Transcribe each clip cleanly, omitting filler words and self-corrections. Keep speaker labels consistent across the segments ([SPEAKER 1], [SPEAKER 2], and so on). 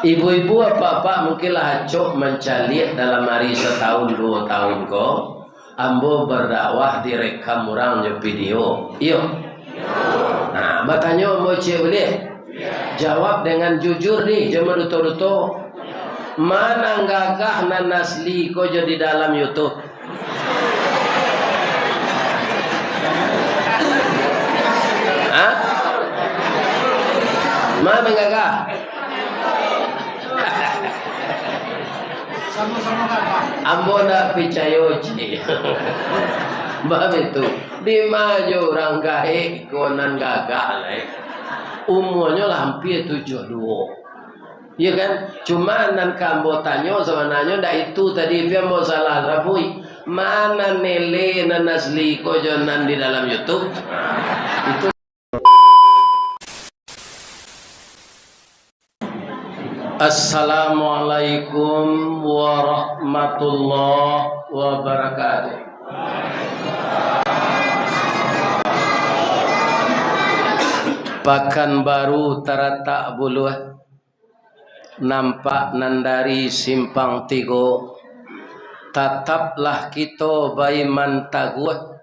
[SPEAKER 1] Ibu-ibu apa-apa mungkinlah acok mencalik dalam hari setahun 2 tahun ko. Ambo berdakwah direkam orang je video. Iyo. Nah, bertanya mau cik boleh? Jawab dengan jujur nih, jangan ruto-ruto. Mana gagah nan asli ko jadi dalam YouTube? Hah? Mana gagah?
[SPEAKER 2] Sama-sama gagah.
[SPEAKER 1] Ambo nak percaya cik. Bab itu di maju orang gaik konan gagah lah. Umurnya lah hampir 72. Ya kan? Cuma nan kambo tanya sama nanya ndak itu tadi dia mau salah rabui. Mana nele nan asli ko jonan di dalam YouTube? Itu Assalamualaikum warahmatullahi wabarakatuh. Pakan baru taratak buluh nampak nandari simpang tigo. Tataplah kita baiman taguh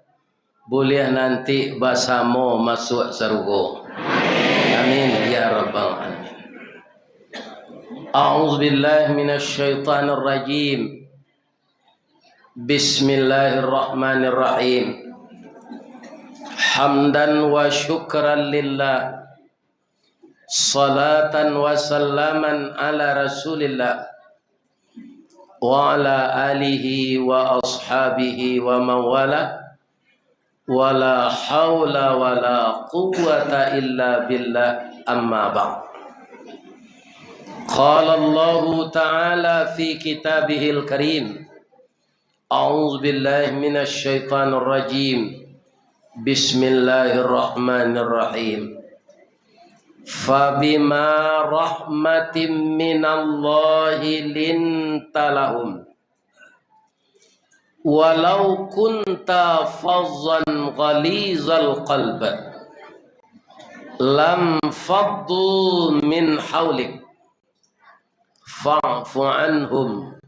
[SPEAKER 1] boleh nanti basamo masuk surga. Amin ya rabbal alamin. A'udzu billahi minasy syaithanir rajim. Bismillahirrahmanirrahim. Hamdan wa syukran lillah. Salatan wa salaman ala Rasulillah wa ala alihi wa ashabihi wa mawala. Wala hawla wala quwwata illa billah, amma ba'd. Qala Allah Ta'ala fi kitabihil karim. A'udzu billahi minasy syaithanir rajim. Bismillahirrahmanirrahim. Fabima rahmatin minallahi lintalahum walau kunta fazzan ghalizal qalb lam faddu min hawlik fa'fu anhum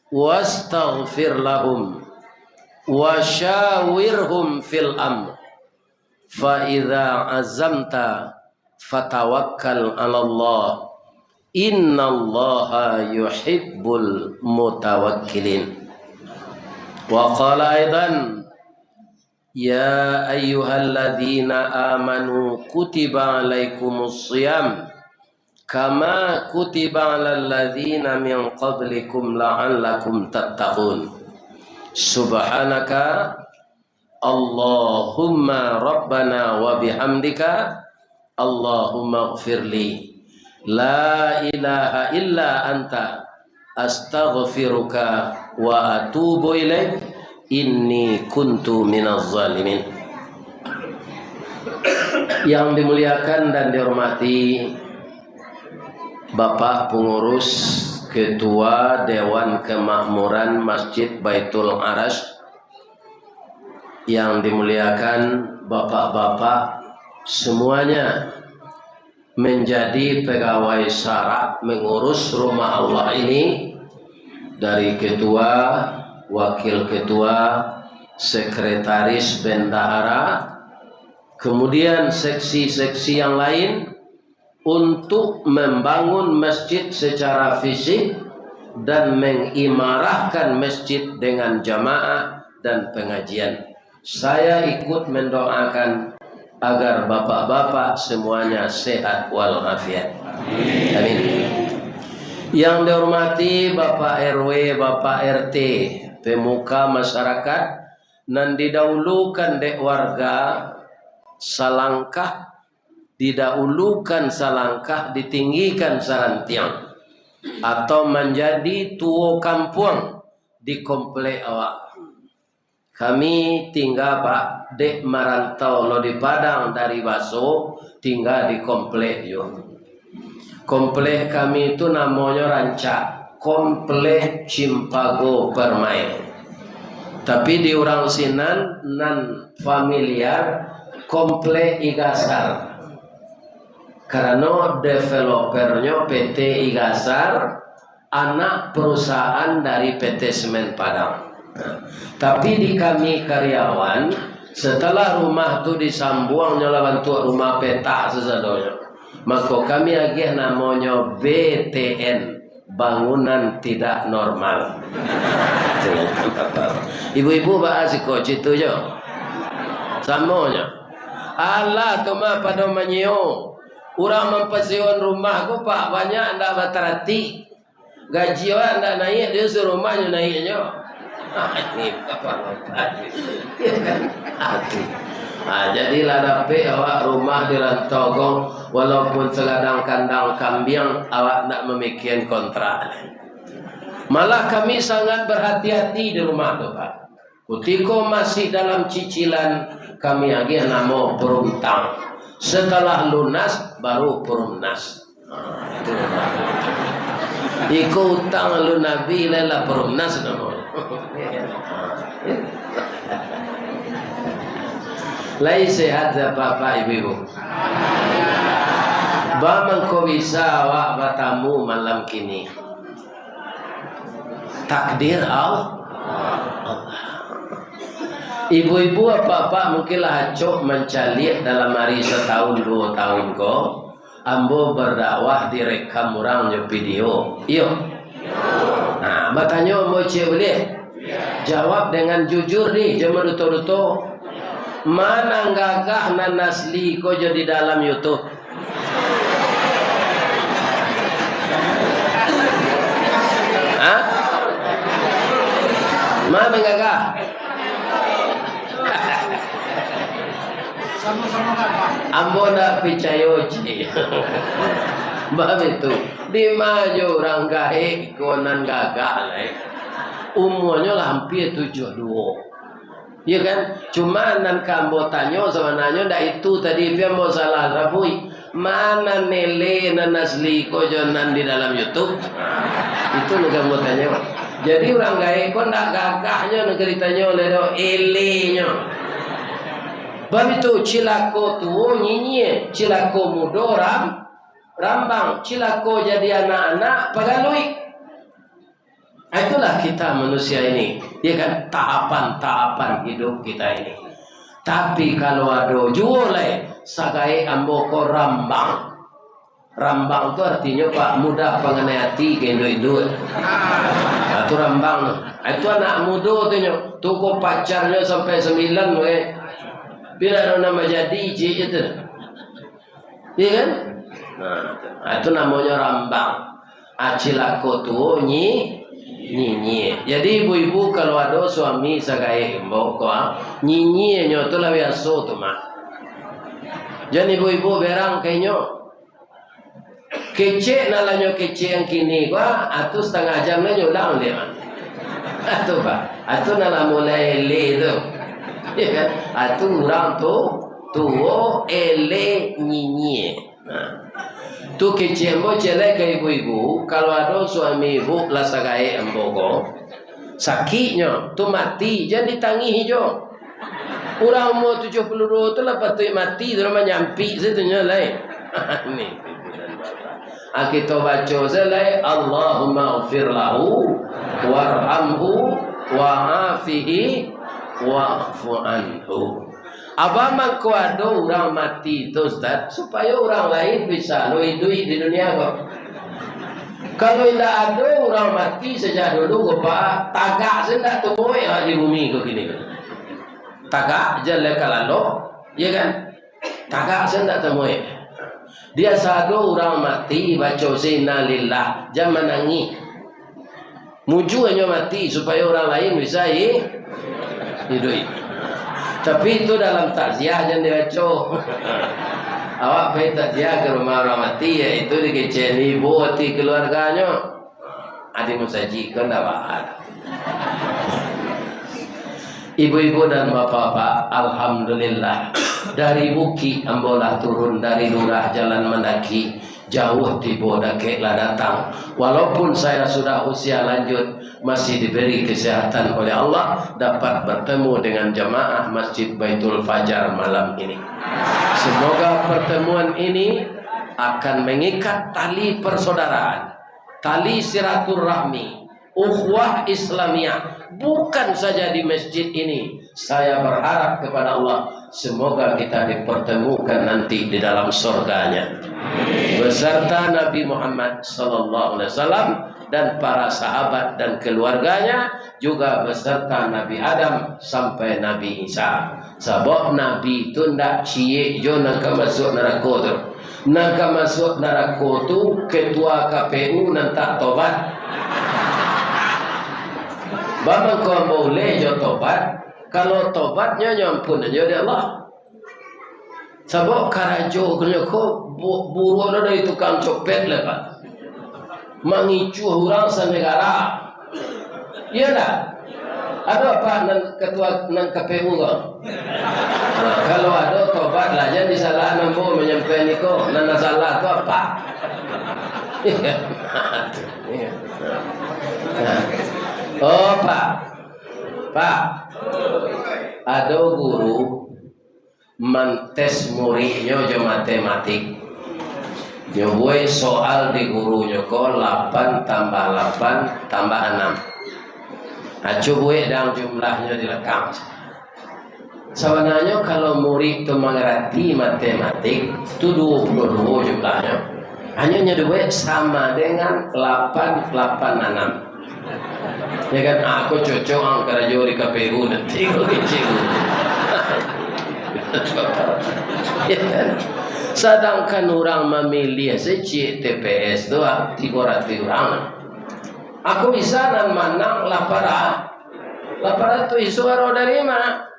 [SPEAKER 1] wastaghfir lahum wa syawirhum fil amr fa idza azamta fatawakkal 'ala Allah innallaha yuhibbul mutawakkilin. Wa qala aidan ya ayyuhalladzina amanu kutiba 'alaikumus shiyam kama kutiba 'alal ladzina min qablikum la'allakum tattaqun. Subhanaka Allahumma rabbana wa bihamdika Allahumma ighfirli la ilaha illa anta astaghfiruka wa atubu ilaik inni kuntu minaz zalimin. Yang dimuliakan dan dihormati Bapak Pengurus Ketua Dewan Kemakmuran Masjid Baitul Arash, yang dimuliakan bapak-bapak semuanya menjadi pegawai syarat mengurus rumah Allah ini, dari ketua, wakil ketua, sekretaris bendahara, kemudian seksi-seksi yang lain, untuk membangun masjid secara fisik dan mengimarahkan masjid dengan jamaah dan pengajian. Saya ikut mendoakan agar bapak-bapak semuanya sehat walafiat. Amin. Yang dihormati Bapak RW, Bapak RT, pemuka masyarakat, nan didahulukan dek warga salangkah, didahulukan salangkah, ditinggikan sarantiang, atau menjadi tuo kampung di komplek awak. Kami tinggal Pak dek merantau lo di Padang dari Baso, tinggal di komplek yo. Komplek kami itu namanya Rancak, komplek Cimpago Permai. Tapi di orang Sinan nan familiar komplek Igasar. Karena developernya PT Igasar, anak perusahaan dari PT Semen Padang. Tapi di kami karyawan, setelah rumah itu disambuang lawan tuak rumah peta sesadonya, maka kami agih namanya BTN, bangunan tidak normal. Ibu-ibu bahas kok itu je samanya. Allah tu mah pada menyio. Orang mempersiun rumah ku pak banyak ndak baterati. Gaji orang ndak naik, dia suruh rumahnya naiknya. Ini apa hati. Jadilah dapat awak rumah di Rantogong, walaupun segadang kandang kambing, awak nak memikirkan kontrak. Malah kami sangat berhati-hati di rumah tu pak. Ketika masih dalam cicilan, kami lagi nama perumtang. Setelah lunas baru perumnas. Iku utang lu Nabi lela perumnas nama. Lai sehat bapak ibu. Bagaimana kau bisa awak bertamu malam kini? Takdir Allah. Ibu-ibu apa-apa mungkinlah acok mencalik dalam hari setahun 2 tahun ko. Ambo berdakwah direkam orangnya video. Iyo. Nah, bertanya mau cik boleh? Jawab dengan jujur nih, jangan duto-duto. Mana gagah nan asli ko jadi dalam YouTube? Hah? Mana gagah?
[SPEAKER 2] Sama-sama kan Pak.
[SPEAKER 1] Ambo nak percaya cik. Bab itu di maju orang gaik konan gagah lah. Umurnya lah hampir 72. Ya kan? Cuma nan kambo tanya sebenarnya ndak itu tadi dia mau salah rabui. Mana nele nan asli ko jonan di dalam YouTube? Itu lu kambo tanya. Jadi orang gaik ko ndak gagahnya negeri tanya oleh do elenya. Bab itu cilako tuo nyinyi, cilako mudo rambang, cilako jadi anak-anak pagalui. Itulah kita manusia ini, ya kan, tahapan-tahapan hidup kita ini. Tapi kalau ada jualai sagai amboko rambang. Rambang itu artinya pak muda pengenai hati ke Indo-Indo. Itu rambang. Itu anak muda tu tuku pacarnya sampai 9 we. Bila nama jadi cik itu, iya kan? Nah, itu namanya rambang. Acilako tuh nyinyi. Jadi ibu-ibu kalau ada suami sagai mbok nyinyi nyo tu lah biasa tu mah. Jadi ibu-ibu berang kayaknya kece nalanyo kece yang kini gua atau setengah jam nyo ulang dia mah. Atau pak, atau nala mulai le tu. Ya kan? Atu orang tuo ele nyinyi. Nah, tu kecil mo celai ke ibu-ibu. Kalau ada suami ibu lah sagai embogo, sakitnya tu mati jangan ditangi hijau. Orang umur 72 tu lah patut mati, tu nama nyampi setunya lain. Ni kita baca selai Allahumma ghfir lahu warhamhu wa'afihi wa'fu anhu. Abang ko ada orang mati tu Ustaz supaya orang lain bisa duit di dunia kok. Kalau tidak ada orang mati sejak dulu Pak tagak sendak temui di bumi kok gini. Tagak je lekalalo, ya kan? Tagak sendak temui. Dia sado orang mati baca inna lillah jangan menangis. Muju hanya mati supaya orang lain bisa hidup. Tapi itu dalam takziah jangan dibaca. Awak pergi takziah ke rumah orang mati ya itu dikecil ibu hati keluarganya. Adik musajikan dah bahar. Ibu-ibu dan bapak-bapak, alhamdulillah dari Bukit ambolah turun dari lurah jalan mendaki jauh tiba dakeklah datang. Walaupun saya sudah usia lanjut masih diberi kesehatan oleh Allah dapat bertemu dengan jamaah Masjid Baitul Fajar malam ini. Semoga pertemuan ini akan mengikat tali persaudaraan, tali silaturahmi, ukhuwah Islamiyah, bukan saja di masjid ini. Saya berharap kepada Allah, semoga kita dipertemukan nanti di dalam surganya beserta Nabi Muhammad SAW dan para sahabat dan keluarganya, juga beserta Nabi Adam sampai Nabi Isa. Sebab Nabi itu ndak cie jo nak masuk neraka tu. Nak masuk neraka tu ketua KPU nanti tobat. Bapa kau boleh jo tobat, kalau tobatnya nyampun aja dia Allah. Sebab karajo kena ko buruh dari tukang copet lepas. Mengicu orang senegara. Iya tak? Ada apa ketua nan KPU kau? Nah, kalau ada tobat lah, jangan disalah nampu menyampai ni kau. Nan salah tu apa? Oh Pak, ada guru mentes muridnya je matematik. Nyoboy soal di gurunya ko 8 tambah 8 tambah 6. Coba dang jumlahnya direkam. Sebenarnya kalau murid itu mengerti matematik itu 22 jumlahnya. Hanya nyoboy sama dengan 886. Ya kan, aku cocok angkara jauh di KPU nanti kalau kecil. Ya kan? Sedangkan orang memilih secik TPS tu 300 orang. Aku bisa dan menang 800 suara dari mana?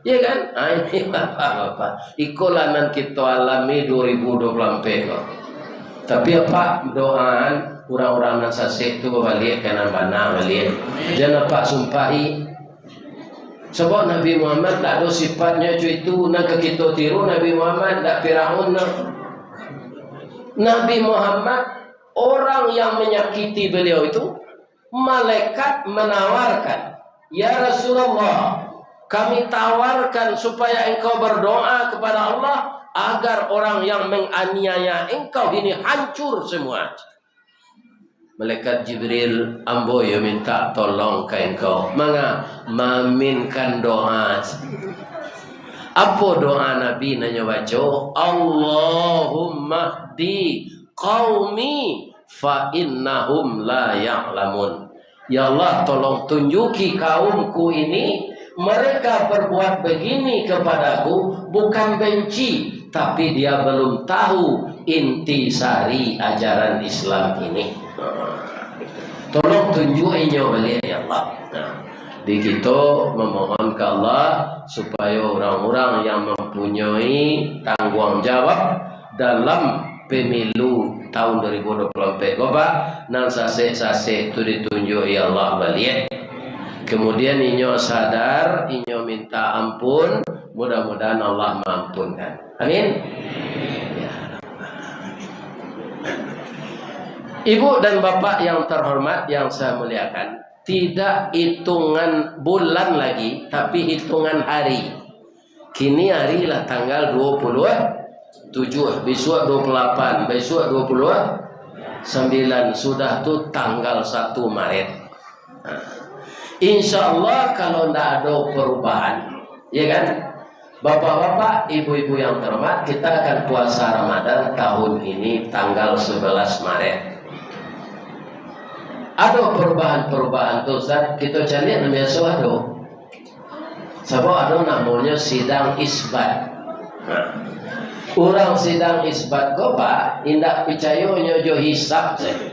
[SPEAKER 1] Ya kan? Ini Bapak-Bapak. Ikolanan kita alami 2024. Tapi apa doaan orang-orang yang sasik itu balik kanan bana balik. Jangan Pak sumpahi. Sebab Nabi Muhammad tak ada sifatnya itu nak kita tiru. Nabi Muhammad tak Firaun. Nabi Muhammad orang yang menyakiti beliau itu malaikat menawarkan, ya Rasulullah, kami tawarkan supaya engkau berdoa kepada Allah agar orang yang menganiaya engkau ini hancur semua. Malaikat Jibril ambo ya minta tolong ke engkau. Manga maminkan doa. Apa doa Nabi nanya baca? Allahumma di qaumi fa innahum la ya'lamun. Ya Allah, tolong tunjuki kaumku ini, mereka berbuat begini kepadaku bukan benci, tapi dia belum tahu intisari ajaran Islam ini. Tolong tunjukinya balik ya Allah. Nah, di kita memohon ke Allah supaya orang-orang yang mempunyai tanggung jawab dalam pemilu tahun 2024 Bapak nan sase-sase itu ditunjuk ya Allah balik. Kemudian inyo sadar, inyo minta ampun, mudah-mudahan Allah mengampunkan. Amin. Ya. Ibu dan Bapak yang terhormat yang saya muliakan, tidak hitungan bulan lagi, tapi hitungan hari. Kini hari lah tanggal 27, besok 28, besok 29, sudah tuh tanggal 1 Maret. Nah, insya Allah kalau tidak ada perubahan, ya kan? Bapak-bapak, ibu-ibu yang terhormat, kita akan puasa Ramadan tahun ini tanggal 11 Maret. Ada perubahan-perubahan tuh Ustaz, kita cari namanya suatu. Sebab ada namanya sidang isbat. Orang sidang isbat Pak, indak percaya nyojo hisab saja.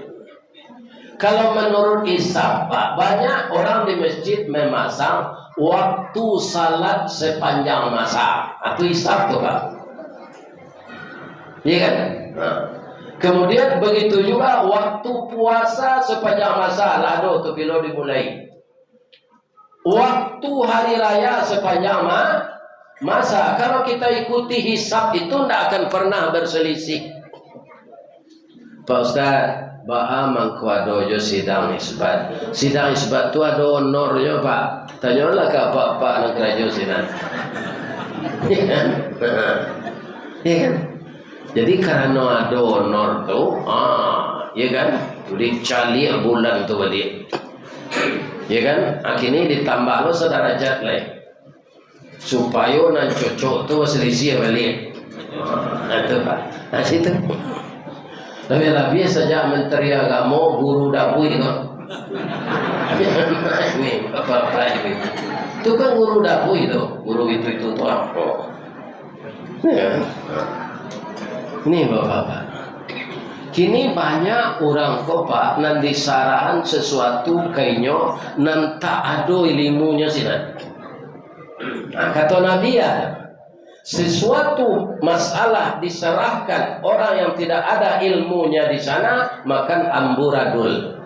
[SPEAKER 1] Kalau menurut hisab Pak, banyak orang di masjid memasang waktu salat sepanjang masa. Itu hisab tuh Pak. Iya kan? Nah. Kemudian begitu juga waktu puasa sepanjang masa. Lalu tu bila dimulai. Waktu hari raya sepanjang masa. Kalau kita ikuti hisab itu tidak akan pernah berselisih. Pak Ustaz, Ba'a mangkuadojo sidang isbat. Sidang isbat itu ada honornya Pak. Tanyalah ke Pak nak kerja sini. Iya kan? Jadi karena ada honor tu, ya kan, dicali bulan tu balik, ya kan, akhirnya ditambah lo sederajat lah, supaya nan cocok tu selisih balik, itu pak, nah situ. Lebih-lebih saja Menteri Agama, guru dapur itu, ini apa ini, itu kan guru dapur itu, guru itu tu apa, ya. Ini bapak-bapak. Kini banyak orang kopak nan disarahan sesuatu kayaknya nan tak ada ilmunya sih. Nah, kata Nabi ya, sesuatu masalah diserahkan orang yang tidak ada ilmunya di sana makan amburadul.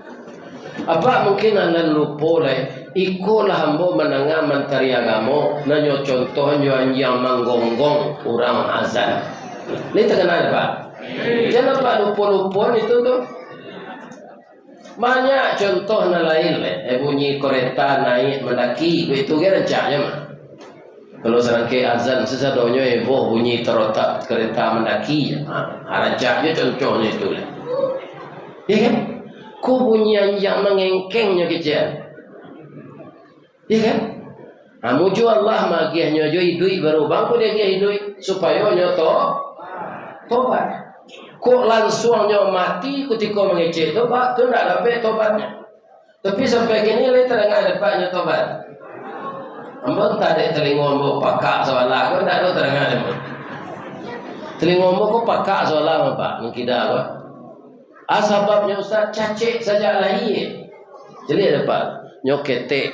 [SPEAKER 1] Apa mungkin anda lupa le? Ikulah hambo menengah menteri agama, nanyo contohnya yang menggonggong orang azan. Ini terkenal pak. Jangan pak lupa-lupa itu tuh. Banyak contoh lain le. Bunyi kereta naik mendaki itu kan rencanya mah. Kalau serangkai azan sesadonyo bunyi terotak kereta mendaki. Rancanya contohnya itu le. Ya kan? Ku bunyi yang mengengkengnya kecil. Ya kan? Muju Allah magiahnya jo hidui baru bangku dia hidui supaya nyoto tobat. Kok langsungnya mati ketika mengecek tobat tu tidak dapat tobatnya. Tapi sampai kini le terengah dapatnya tobat. Ambo tak ada telinga ambo pakak soalan kau tak ada terengah ambo. Telinga ambo kau pakak soalan apa? Mengkida apa? Sebabnya Ustaz cacik saja lahir. Jadi ada pak nyoketek,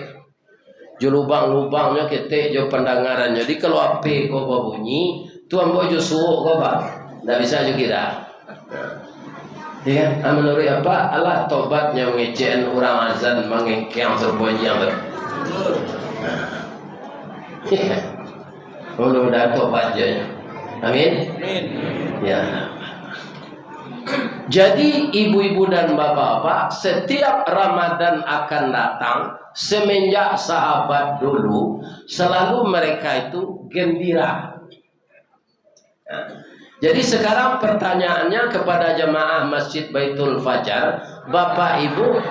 [SPEAKER 1] jo lubang-lubangnya ketek, jo pendengarannya. Jadi kalau api kau bunyi, tu ambo jo suuk kau pak. Tak bisa juga tidak. Ya, menurut apa? Allah tobatnya mengecekan orang azan mengengkang terbunyi. Ya, mudah-mudahan tobatnya. Amin. Ya. Jadi ibu-ibu dan bapak-bapak, setiap Ramadan akan datang semenjak sahabat dulu, selalu mereka itu gembira. Jadi sekarang pertanyaannya kepada jemaah Masjid Baitul Fajar, Bapak Ibu,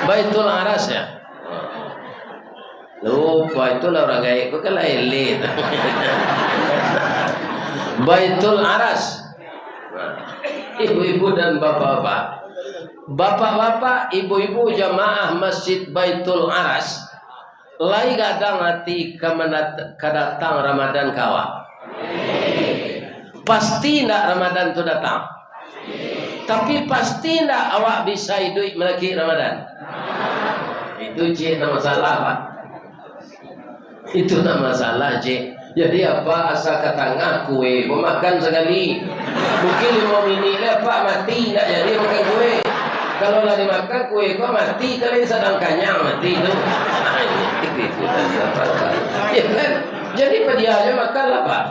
[SPEAKER 1] Baitul Aras ya? Lupa itu orang gaya, kok kan elit. Baitul Aras, ibu-ibu dan bapak-bapak, bapak-bapak, ibu-ibu jemaah Masjid Baitul Aras, lai gadang hati kedatang Ramadan kawa. Pasti tidak Ramadan itu datang. Tapi pasti tidak awak bisa hidup melaki Ramadan. Itu cik tak masalah pak. Itu tak masalah cik. Jadi apa asal kata kue makan sekali. Mungkin 5 minit lah pak mati tak jadi makan kue. Kalau lagi makan kue kau mati kali sedang kenyang mati itu. Ya kan? Jadi pedianya makanlah pak.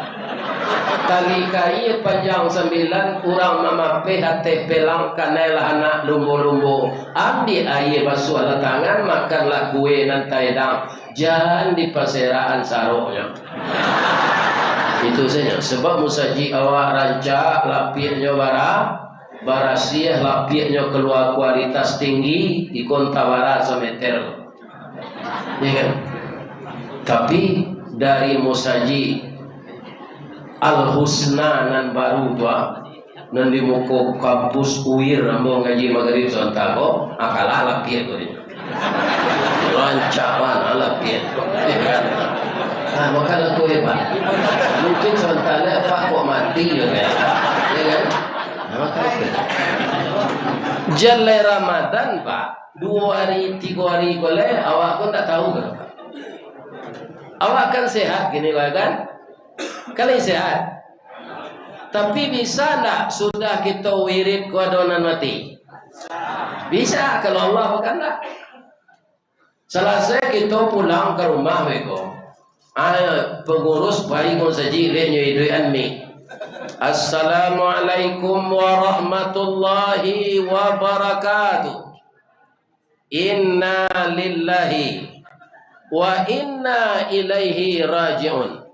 [SPEAKER 1] Tali kai panjang 9 kurang mamape hati pelang kanelah anak lumbu-lumbu. Ambil air basuh ala tangan makanlah kue nanti dang. Jangan di perseraan saroknya. Itu saja. Sebab musaji awak rancak lapirnya barasiah lapirnya keluar kualitas tinggi ikon tawara semeter. Ya kan? Tapi dari musaji Al-Husna nan baru tua nan di muka kampus UIR ambo ngaji maghrib sontako akalah lapir tu dia lancaran lapir makan aku pak mungkin sementara pak kok mati ya kan makan jalai Ramadan pak 2 hari 3 hari boleh awak pun tak tahu kan awak kan sehat gini lah kan kalian sehat, tapi bisa tak sudah kita wirid kuadonan mati? Bisa kalau Allah berkehendak. Selesai kita pulang ke rumah mereka. Pengurus baik saji lehnya idui anmi. Assalamualaikum warahmatullahi wabarakatuh. Inna lillahi wa inna ilaihi raji'un.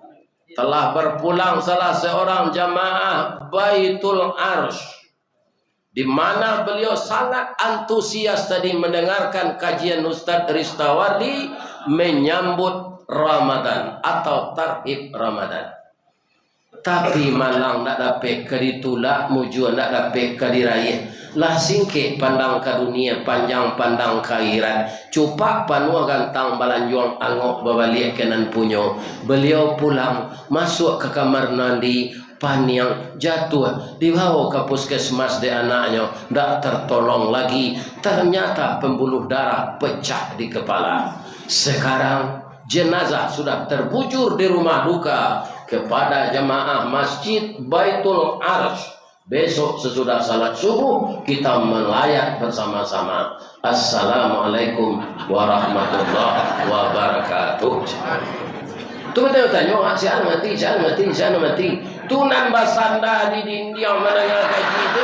[SPEAKER 1] telah berpulang salah seorang jamaah Baitul Arsh, di mana beliau sangat antusias tadi mendengarkan kajian Ustadz Ristawardi menyambut Ramadan atau tarhib Ramadan. Tapi malang nak dapat keritulak mujur nak dapat keriraih lah singkit pandang ke dunia panjang pandang ke akhirat. Cupak panua gantang balanjuang angok berbalik kanan punyo. Beliau pulang masuk ke kamar mandi, pan yang jatuh dibawa ke puskesmas di anaknya, tak tertolong lagi. Ternyata pembuluh darah pecah di kepala. Sekarang jenazah sudah terbujur di rumah duka kepada jemaah Masjid Baitul Arsh. Besok sesudah salat subuh kita melayat bersama-sama. Assalamualaikum warahmatullahi wabarakatuh. Tu betul tanya, siapa mati. Tunan basanda di dinding mendengar kaji itu.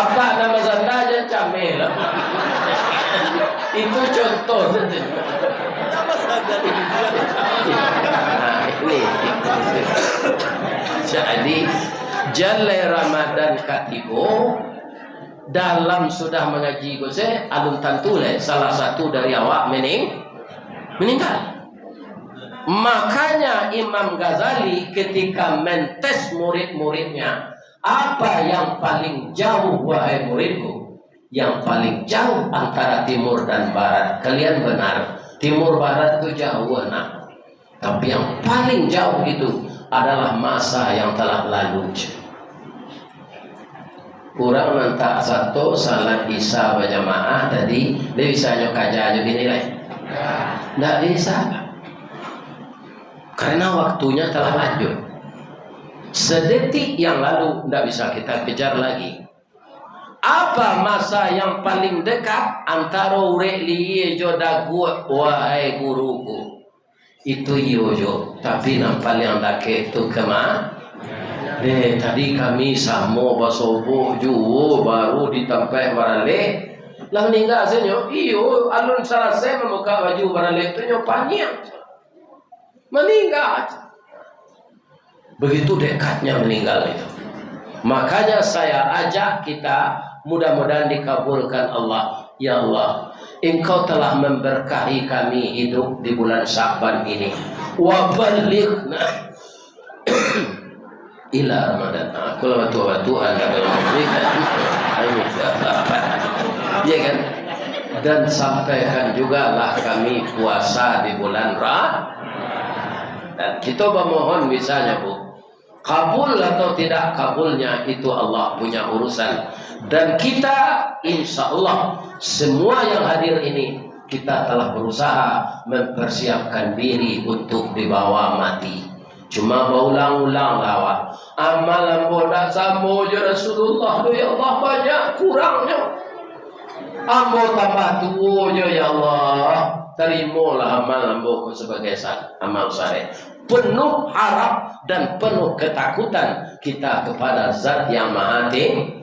[SPEAKER 1] Apa nama sanda aja camel. Itu contoh. Nah, ini. Jadi Jalai Ramadan katibu dalam sudah mengaji gose alun tantule salah satu dari awak meninggal. Makanya Imam Ghazali ketika mentes murid-muridnya, apa yang paling jauh wahai muridku? Yang paling jauh antara timur dan barat. Kalian benar, timur barat itu jauh nak. Tapi yang paling jauh itu adalah masa yang telah lalu. Kurang nantak satu salat isya berjamaah tadi, dia bisa nyokaja aja gini lah. Tidak bisa. Karena waktunya telah lanjut. Sedetik yang lalu tidak bisa kita kejar lagi. Apa masa yang paling dekat antara urek liye jodagu wahai guruku? Itu yojo, tapi nampak yang dake itu kemana? Tadi kami samo basobo juo baru ditampai barale. Lah meninggal senyo, iyo alun salah saya memuka baju barale itu nyo panjang. Meninggal. Begitu dekatnya meninggal itu. Makanya saya ajak kita mudah-mudahan dikabulkan Allah. Ya Allah, Engkau telah memberkahi kami hidup di bulan Sya'ban ini. Wa balighna ila Ramadan. Aku batu Anda ya kan? Dan sampaikan juga lah kami puasa di bulan Dan kita memohon misalnya Bu, kabul atau tidak kabulnya itu Allah punya urusan. Dan kita insya Allah semua yang hadir ini kita telah berusaha mempersiapkan diri untuk dibawa mati. Cuma berulang-ulang lawak amalan bodak sambo je Rasulullah tu ya Allah banyak kurangnya. Ambo tambah tua je ya Allah. Terimalah amal ambo sebagai amal saleh. Penuh harap dan penuh ketakutan kita kepada Zat yang Maha Tinggi.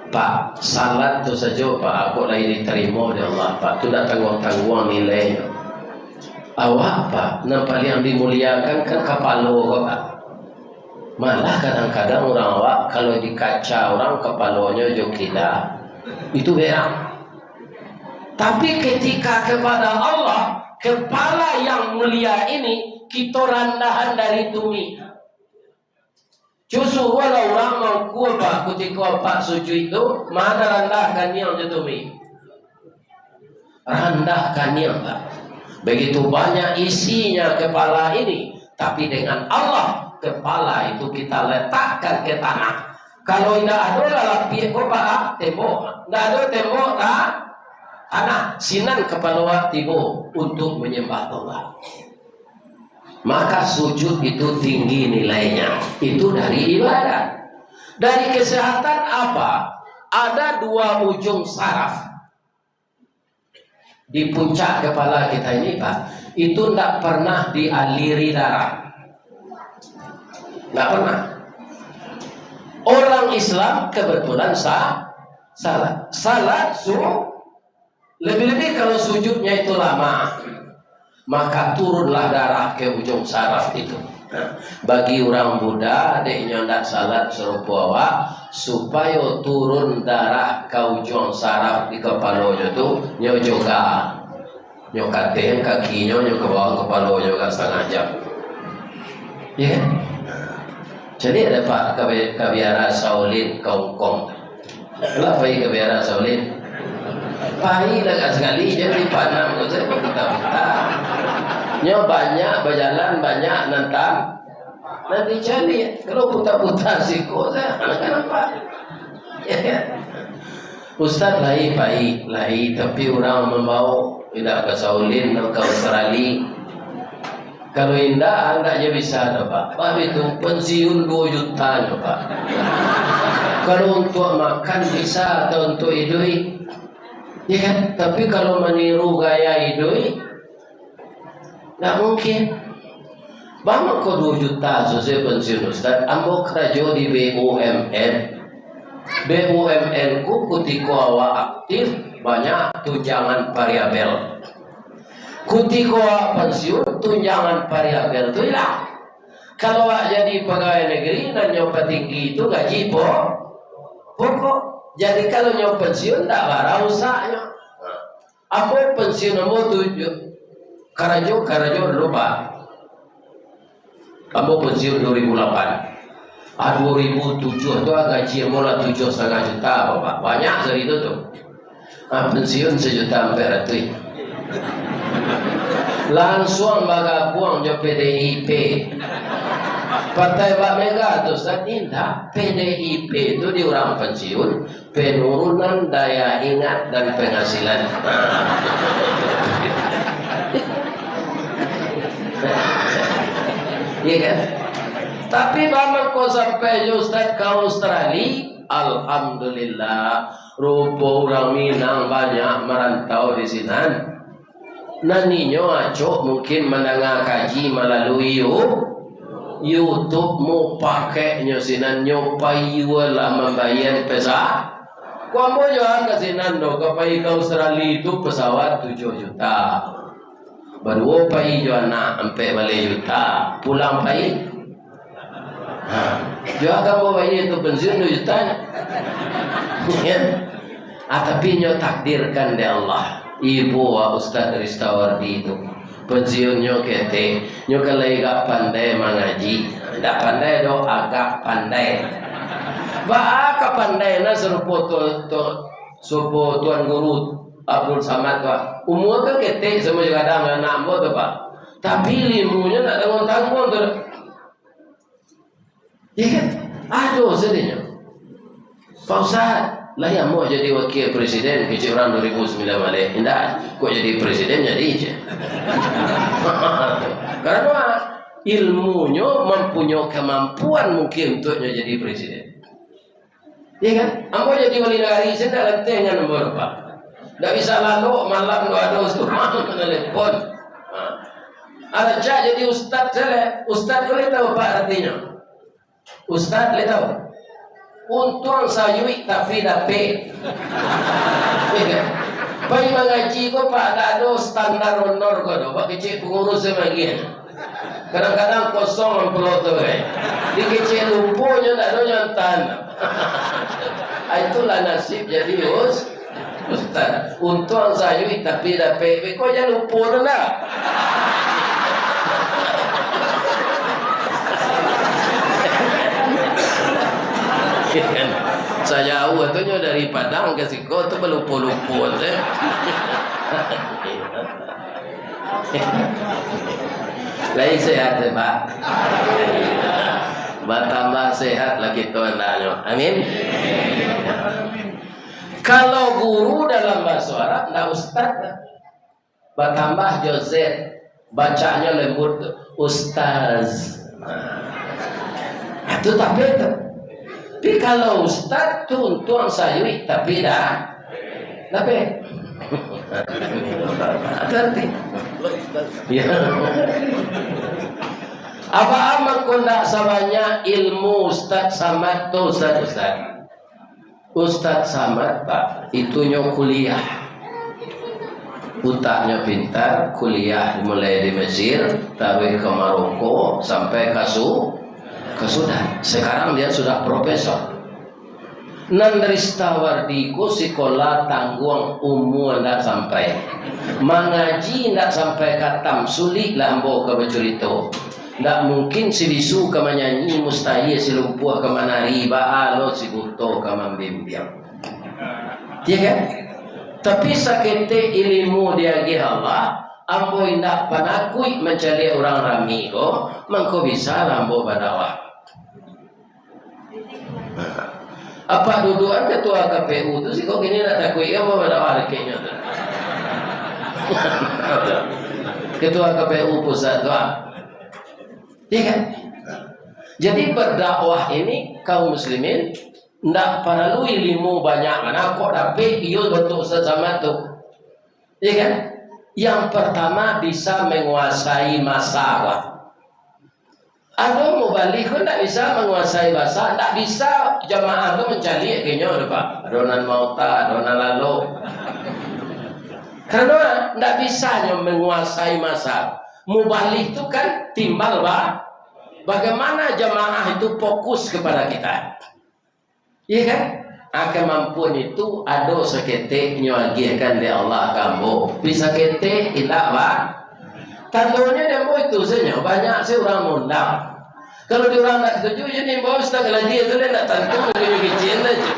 [SPEAKER 1] Pak, salat tu saja Pak, aku lagi diterima oleh Allah Pak, tu dah tanggung-tanggung nilainya. Awak Pak, nampak yang dimuliakan kan kepala Pak. Malah kadang-kadang orang awak kalau dikaca orang kepalanya jo kita, itu berak. Tapi ketika kepada Allah, kepala yang mulia ini kita rendahan dari tumi. Justru walau orang mau kuat ketika Pak sujud itu, mana rendahkan yang jetumi. Rendahkan yang Pak. Begitu banyak isinya kepala ini, tapi dengan Allah kepala itu kita letakkan ke tanah. Kalau tidak ada lapi Pak tembok, tidak ada tembok tanah sinan kepala tibo untuk menyembah Allah. Maka sujud itu tinggi nilainya. Itu dari ibadah. Dari kesehatan apa? Ada dua ujung saraf di puncak kepala kita ini Pak. Itu tidak pernah dialiri darah. Tidak pernah. Orang Islam kebetulan salat Lebih-lebih kalau sujudnya itu lama, maka turunlah darah ke ujung saraf itu. Bagi orang Buddha, adiknya ndak salat serupa awak, supaya turun darah ke ujung saraf di kepalanya tu, nyo juga, nyo katen kakinya, nyo ke bawah kepalanya juga setengah jam. Ya, yeah. Jadi ada Pak Kabiara Shaolin Kongkong. Kenapa Kabiara Shaolin? Pahit agak sekali, jadi panam saya berputar-putar. Nyo banyak berjalan, banyak nentang. Nanti cari, kalau putar-putar siko saya, kenapa? Ya. Ustaz lahi, tapi orang membawa tidak ke Shaolin, ke Australia. Kalau indah, hendaknya bisa ada Pak. Pak itu pensiun 2 juta Pak. Kalau untuk makan bisa atau untuk hidup, ya kan? Tapi kalau meniru gaya hidup, nggak mungkin. Bang kau 2 juta selesai pensiun Ustaz. Ambo kerja di BUMN. BUMN ku ketika awak aktif banyak tunjangan variabel. Ketika awak pensiun tunjangan variabel itu hilang. Kalau awak jadi pegawai negeri dan nyoba tinggi itu gaji pokok. Jadi kalau nyoba pensiun tak barang usahanya. Apa pensiun nomor 7? Karajo lupa. Kamu pensiun 2008. 2007 itu gaji mula 7,5 juta Bapak. Banyak dari itu tuh. Pensiun 1 juta hampir itu. Langsung bergabung ke PDIP. Partai Pak Mega itu Ustaz indah. PDIP itu di orang pensiun penurunan daya ingat dan penghasilan. Iya kan? Tapi bagaimana kau sampai Ustaz ke Australia? Alhamdulillah, rupa orang Minang banyak merantau di sini. Naninya acok mungkin mendengar kaji melalui YouTube mau pakainya sinan nyopai wala membayar pesawat. Kau mau jual ke sinan do kapai ke Australia itu pesawat 7 juta. Baru pai jo anak sampai balik juta, pulang pai. Jo kamu bayi itu pensiun 2 juta. Ya. Tapi nyo takdirkan deh Allah. Ibu wa Ustaz Ristawardi itu pensiun nyo kete, nyo kalai gak pandai mengaji, tak pandai do agak pandai. Ba ka pandai na serupa tuan guru Abdul Samad Pak. Umur kan ketik semua juga ada anak ambo tu Pak. Tapi ilmunya nak tanggung tu. Ya kan? Aduh sedihnya. Pak Ustaz, lah yang mau jadi wakil presiden kecil orang 2009 balik. Indah, kok jadi presiden jadi je. Karena ilmunya mempunyai kemampuan mungkin untuknya jadi presiden. Ya kan? Ambo jadi wali negara saya dah lenteng dengan nomor Pak. Tak bisa lalu malam doa surah menelepon. Ada cak jadi ustaz saya. Ustaz boleh tahu Pak artinya? Ustaz boleh tahu? Untung sayui tapi dapet. Pai mengaji ko Pak ada standar honor ko do. Pak kecil pengurus sebagian. Kadang-kadang kosong pelot tu. Di kecil lumpuhnya tak ada nyantan. Itulah nasib jadi Ustaz, untung saya tapi dapat kau jangan lupa dah. Saya jauh tu dari Padang ke Siko tu berlupa-lupa tu. Lain sehat Pak. Bertambah sehat lagi tuan dah. Amin. Kalau guru dalam bahasa Arab, tidak ustaz, bertambah Joseph, bacanya lembut ustaz. Itu tak beda. Tapi kalau ustaz tu tuan sayui, tapi dah, tapi, arti. Ya. Apa amat kau nak sebanyak ilmu ustaz sama tu ustaz. Ustaz Samad Pak, itunya kuliah. Utaknya pintar, kuliah mulai di Mesir, taruh ke Maroko sampai ke Sudan. Sekarang dia sudah profesor. Nandristawardiku sekolah tanggung umur ndak sampai, mengaji ndak sampai katam, sulit lambo ke bercerita. Ndak mungkin si bisu ke menyanyi, mustahil si lumpuh ke menari, baalo si buto ke membimbing. Iya kan? Tapi sakete ilmu dia ge Allah, ambo indak panakui mencari orang rami ko, mangko bisa lambo badawah. Apa duduan ketua KPU itu sih kok gini nak takui apa badawah kayaknya tuh. Ketua KPU pusat tuh. Iya kan? Jadi berdakwah ini kaum muslimin ndak perlu ilmu banyak mana kok tapi iyo betul sesama tuh. Iya kan? Yang pertama bisa menguasai masalah. Ada mau balik pun tak bisa menguasai bahasa, tak bisa jamaah tu mencari kayaknya Pak. Adonan mauta, adonan lalu. Karena tak bisa menguasai masa. Mubalik itu kan timbal bah. Bagaimana jamaah itu fokus kepada kita. Iya kan? Kemampuan itu ada sekete nyuagiakan di Allah kamu. Bisa kete ilah bah. Tandanya dia mau itu saja. Banyak sih orang mundang. Kalau dia orang tak setuju, jadi bawa ustaz kalau dia itu dia tak tentu kecil aja.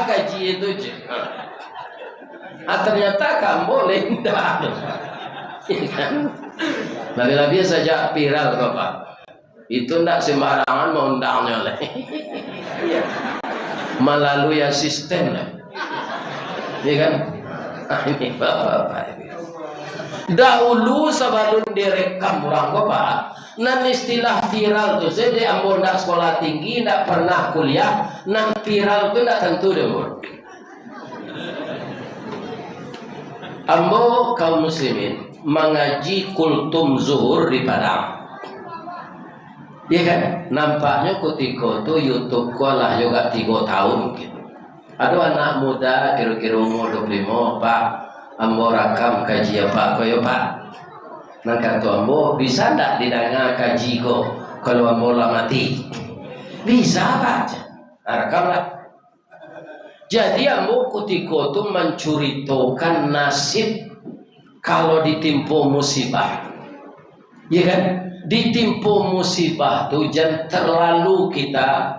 [SPEAKER 1] Kaji itu je. Ternyata kamu lendah. Nabi-nabi saja viral Bapak. Itu tidak sembarangan mengundangnya lah. Melalui asisten lah. Iya kan? Ini Bapak. Dahulu sebelum direkam orang Bapak, nan istilah viral tu saya di ambo ndak sekolah tinggi, ndak pernah kuliah, nan viral tu ndak tentu deh ambo. Ambo kaum muslimin mengaji kultum zuhur di Padang. Iya kan? Nampaknya ketika tu YouTube ku lah juga 3 tahun mungkin. Ada anak muda kira-kira umur 25, Pak, ambo rakam kaji apa koyo Pak. Nah kata ambo bisa ndak didengar kaji ko kalau ambo lah mati? Bisa Pak. Rekamlah. Jadi ambo ketika tu menceritakan nasib kalau ditimpa musibah. Ya kan? Ditimpa musibah tu jangan terlalu kita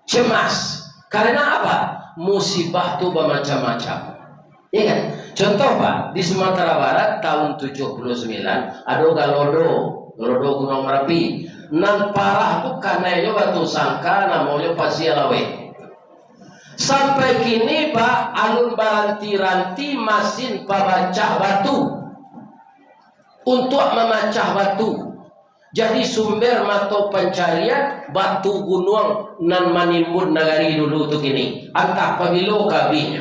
[SPEAKER 1] cemas. Karena apa? Musibah tu bermacam-macam. Ya kan? Contoh Pak, di Sumatera Barat tahun 79 ada Galodo Gunung Merapi. Nan parah tu karena batu sangka namanya Pasialawe. Sampai kini Pak alun baranti-ranti masin pemecah batu untuk memecah batu. Jadi sumber mata pencarian batu gunung nan manimbun nagari dulu tu kini. Antah pabilo kabinya.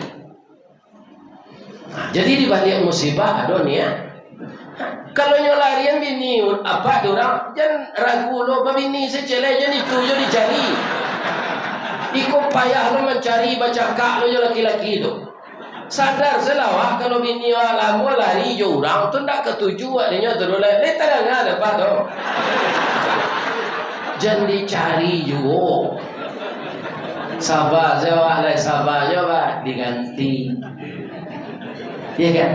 [SPEAKER 1] Jadi di balik musibah ada ni ya. Kalau nyolarian bini apa orang jangan ragu lo bini secele jangan itu je dicari. Ikut payah lo mencari baca kak lo je laki-laki itu. Sadar selawah kalau bini alamu lari je orang tu ndak ketuju adanya terus le tak ada apa tu. Jangan dicari juga. Sabar jawab lah sabar jawab diganti. Iya kan?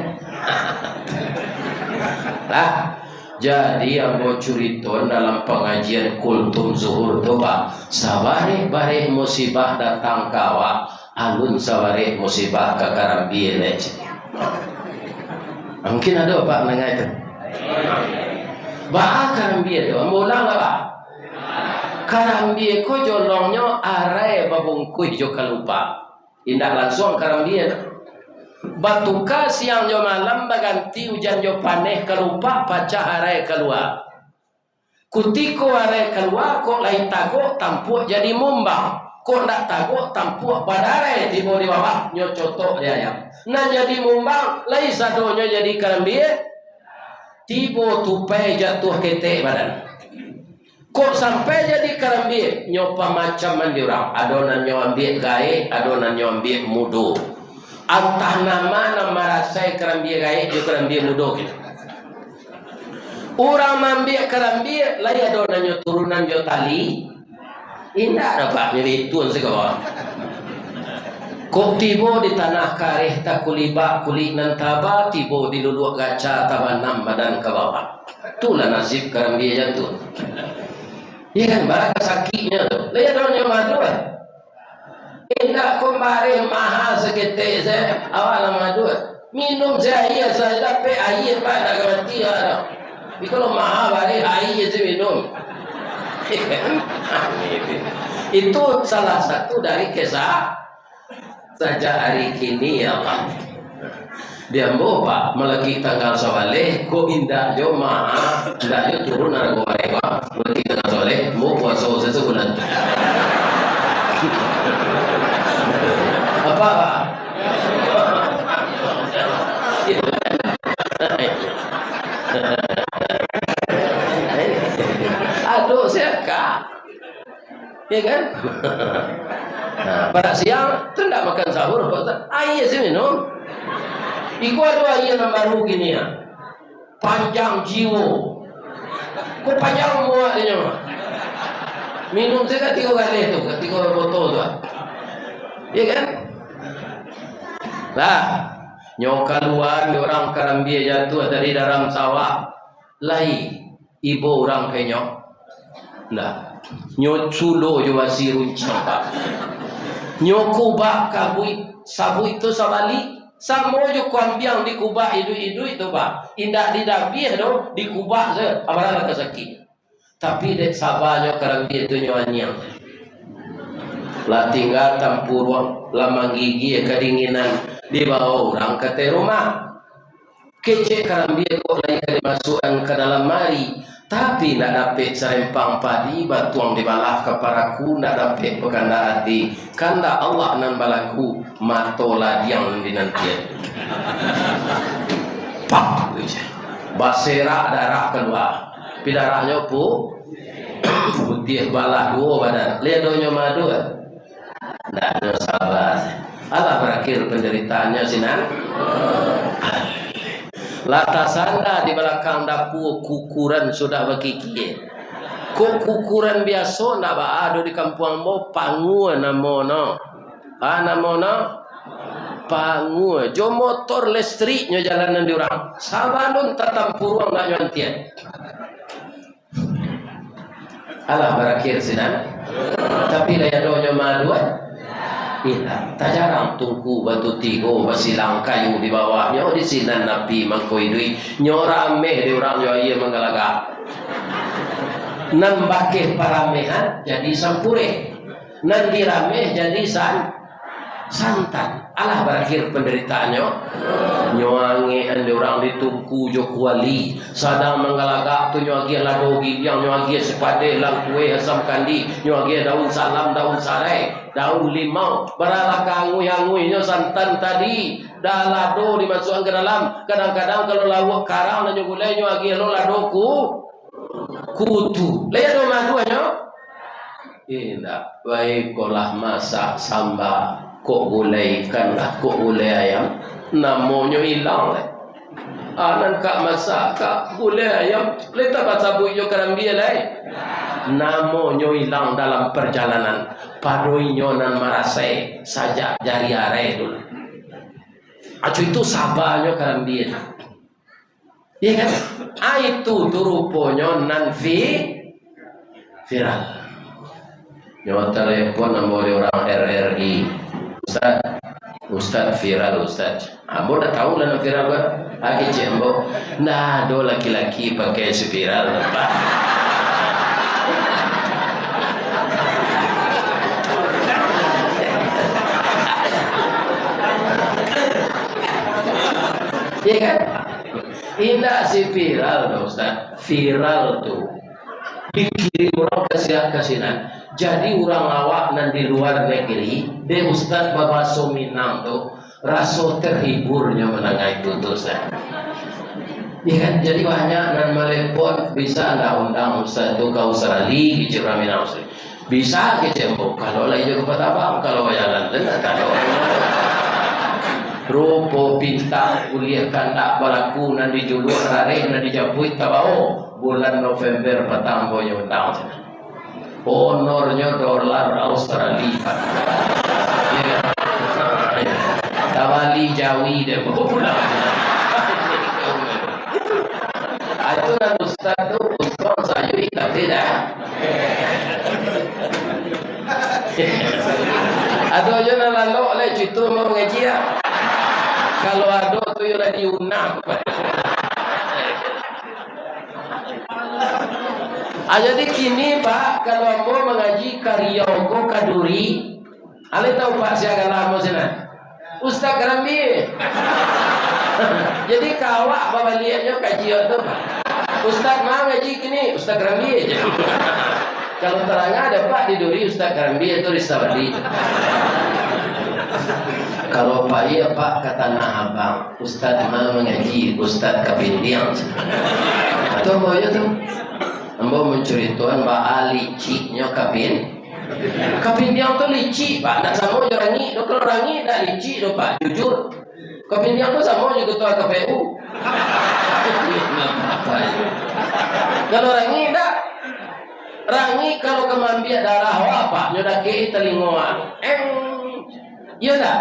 [SPEAKER 1] Lah, jadi yang mau cerita dalam pengajian kultum zuhur tu Pak, sabare musibah datang kawa, alun sabare musibah kakarambian aja. Mungkin ada Pak mendengar itu. Bah karambian tu, mulang apa? Karambian ko jolongnya arai babungkui jo kalupa. Indah langsung karambian. Batuka siang jo malam baganti hujan jo paneh kelupa pacah harai keluar. Kutiko harai keluar kok lain tago tampuk jadi mumbang. Kok ndak tago tampuk badare tibo di bawah nyo cotok dia ayam. Nah jadi mumbang lain sadonya jadi kerambie. Tibo tupai jatuh ketek badan. Kok sampai jadi kerambie nyo pamacam mandi orang. Adonan nyo ambil gae, adonan nyo ambil mudu. Antah nama rasai kerambia gaib jo kerambia mudo kita. Orang mambia kerambia laya do nanyo turunan jo tali. Indah dapat jadi tuan segala. Kok tibo di tanah kareh tak kulibak kulit nan taba tibo di luluak gaca tabanam badan ke bawah. Itulah nasib kerambia jatuh. Ya kan barang sakitnya tu. Laya do nanyo madu. Indah kembali mahal sekitar saya awal madu. Minum saya dapat air pada kemati ada. Kalau mahal balik air je minum. Itu salah satu dari kisah saja hari kini ya Allah. Dia bawa melagi tanggal sawale ko indah jo maha indah jo turun nargo mereka melagi tanggal sawale mau puasa sesebulan. Apa? Aduh siapa? Ya kan? Nah, pada siang tu tidak makan sahur, air sih minum. Iku ada air yang baru gini ya, panjang jiwa. Kau panjang muat dia mah. Minum saya 3 kali tu, 3 botol tu. Ya kan? Lah, nyokaluan orang kerambia jatuh dari dalam sawah, lai ibu orang kenyok. Lah. Nyoculo jo masih runcang pak. Nyokubak kabui sabu itu sabali. Samo jo kambiang di kubak idu itu pak. Indah didapih do di kubak se abaran kesakit. Tapi dek sabanyo kerambia itu nyonyang. Lah tinggal tampuruang lamang gigi kedinginan di bawah orang ke rumah. Kece kerambia kok lagi dimasukkan ke dalam mari. Tapi nak dapat serempang padi batuang dibalah keparaku nak dapat berkanda hati kanda Allah nan balaku matola diang dinanti pak basera darah keluar pidarahnya putih balah 2 badan lihat donyo madu nak sabar Allah berakhir penderitaannya sinan. Latas anda di belakang dapur kukuran sudah berkiki. Kok kukuran biasa nak ada di kampung mo pangu namono. Namono pangu. Jo motor listriknya jalanan di orang. Sabandun tatap puruang nak nyantian. Alah berakhir sinan. Tapi daya donya maduan. Ina, tak jarang tungku batu tigo basilang kayu di bawahnya di sinan nabi mangkoi dui nyorame di orang yo iya menggalaga nan bakeh paramehan jadi sampure nan dirame jadi santan alah berakhir penderitaannya nyoange ande orang ditungku jo kuali sadang menggalaga tu nyoagi ladogi yang nyoagi sepade lang kue asam kandi nyoagi daun salam daun sarai daun limau beralah kangui-anguinya santan tadi dah lado dimasukkan ke dalam kadang-kadang kalau lawak karang dan nyugulai nyoagi lo ladoku kutu lihat do maduannya indah baik kolah masak sambal kok gulai ikan lah, kok gulai ayam namanya hilang anan kak masak kak gulai ayam letak bahasa bujo kerambia lai namanya hilang dalam perjalanan padoinyo nan marasai saja jari are dulu acu itu sabarnya kerambia ya kan itu turuponyo nan viral nyawa telepon nomor orang RRI Ustaz viral Ustaz. Ambo dah tahu lah viral ber. Lagi cembo. Nah, do laki-laki pakai spiral lepas. Iya kan? Tidak si viral Ustaz. Viral tuh. Dikirim orang kasihan-kasihan. Jadi orang awak nan di luar negeri, de Ustaz Babaso Minang tuh rasa terhiburnya menanggai itu Ustaz. Ya kan? Jadi banyak nan melepon bisa nggak undang Ustaz tuh ke Australia bicara Minang Ustaz. Bisa kita kalau lagi juga kepada abang kalau jalan tidak kalau. Rupo bintang kuliah kandak balaku nan dijuluk rare nan dijapuit tabao bulan November petang boyo tahun. Honornya dolar Australia. Ya. Tawali Jawi dia pulang. Itu nan ustaz tu untuk saya tapi dah. Ada aja nak lalu oleh cerita mau mengaji ya. Kalau ada tu yang lagi unang. Jadi kini Pak kalau mau mengaji karya ko kaduri, ale tahu Pak siaga lama sana. Ustaz Karambi. Jadi kawak bawa lihatnya kajian tu Pak. Ustaz mau ngaji kini Ustaz Karambi aja. Kalau terang ada Pak di Duri Ustaz Karambi itu Ristabadi. Kalau Pak iya Pak kata nak abang Ustaz mau mengaji Ustaz Kapindiang. Atau mau aja tu. Ambo menceritakan Mbak Ali liciknya Kapindiang tu licik Pak. Tak sama je rangi. Kalau rangi tak licik tu Pak. Jujur. Kapindiang tu sama je ketua KPU. Kalau rangi tak. Rangi kalau kemambiak darah apa? Nyoda ke telingoan. Iya dah.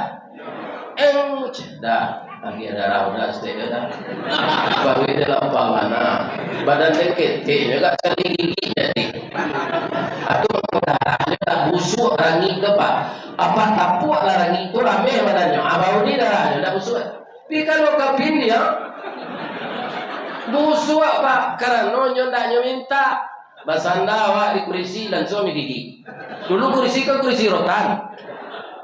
[SPEAKER 1] Dah. Lagi darah udah stay dah. Baru dia apa mana? Badan deket juga sekali gigi jadi. Atau darahnya tak busuk rangi ke Pak. Apa tapuak lah rangi itu rame badannya. Abang ni darahnya tak busuk. Tapi kalau kapin dia busuk Pak. Karena nyondaknya minta. Basanda awak di kursi dan suami gigi. Dulu kursi kan kursi rotan.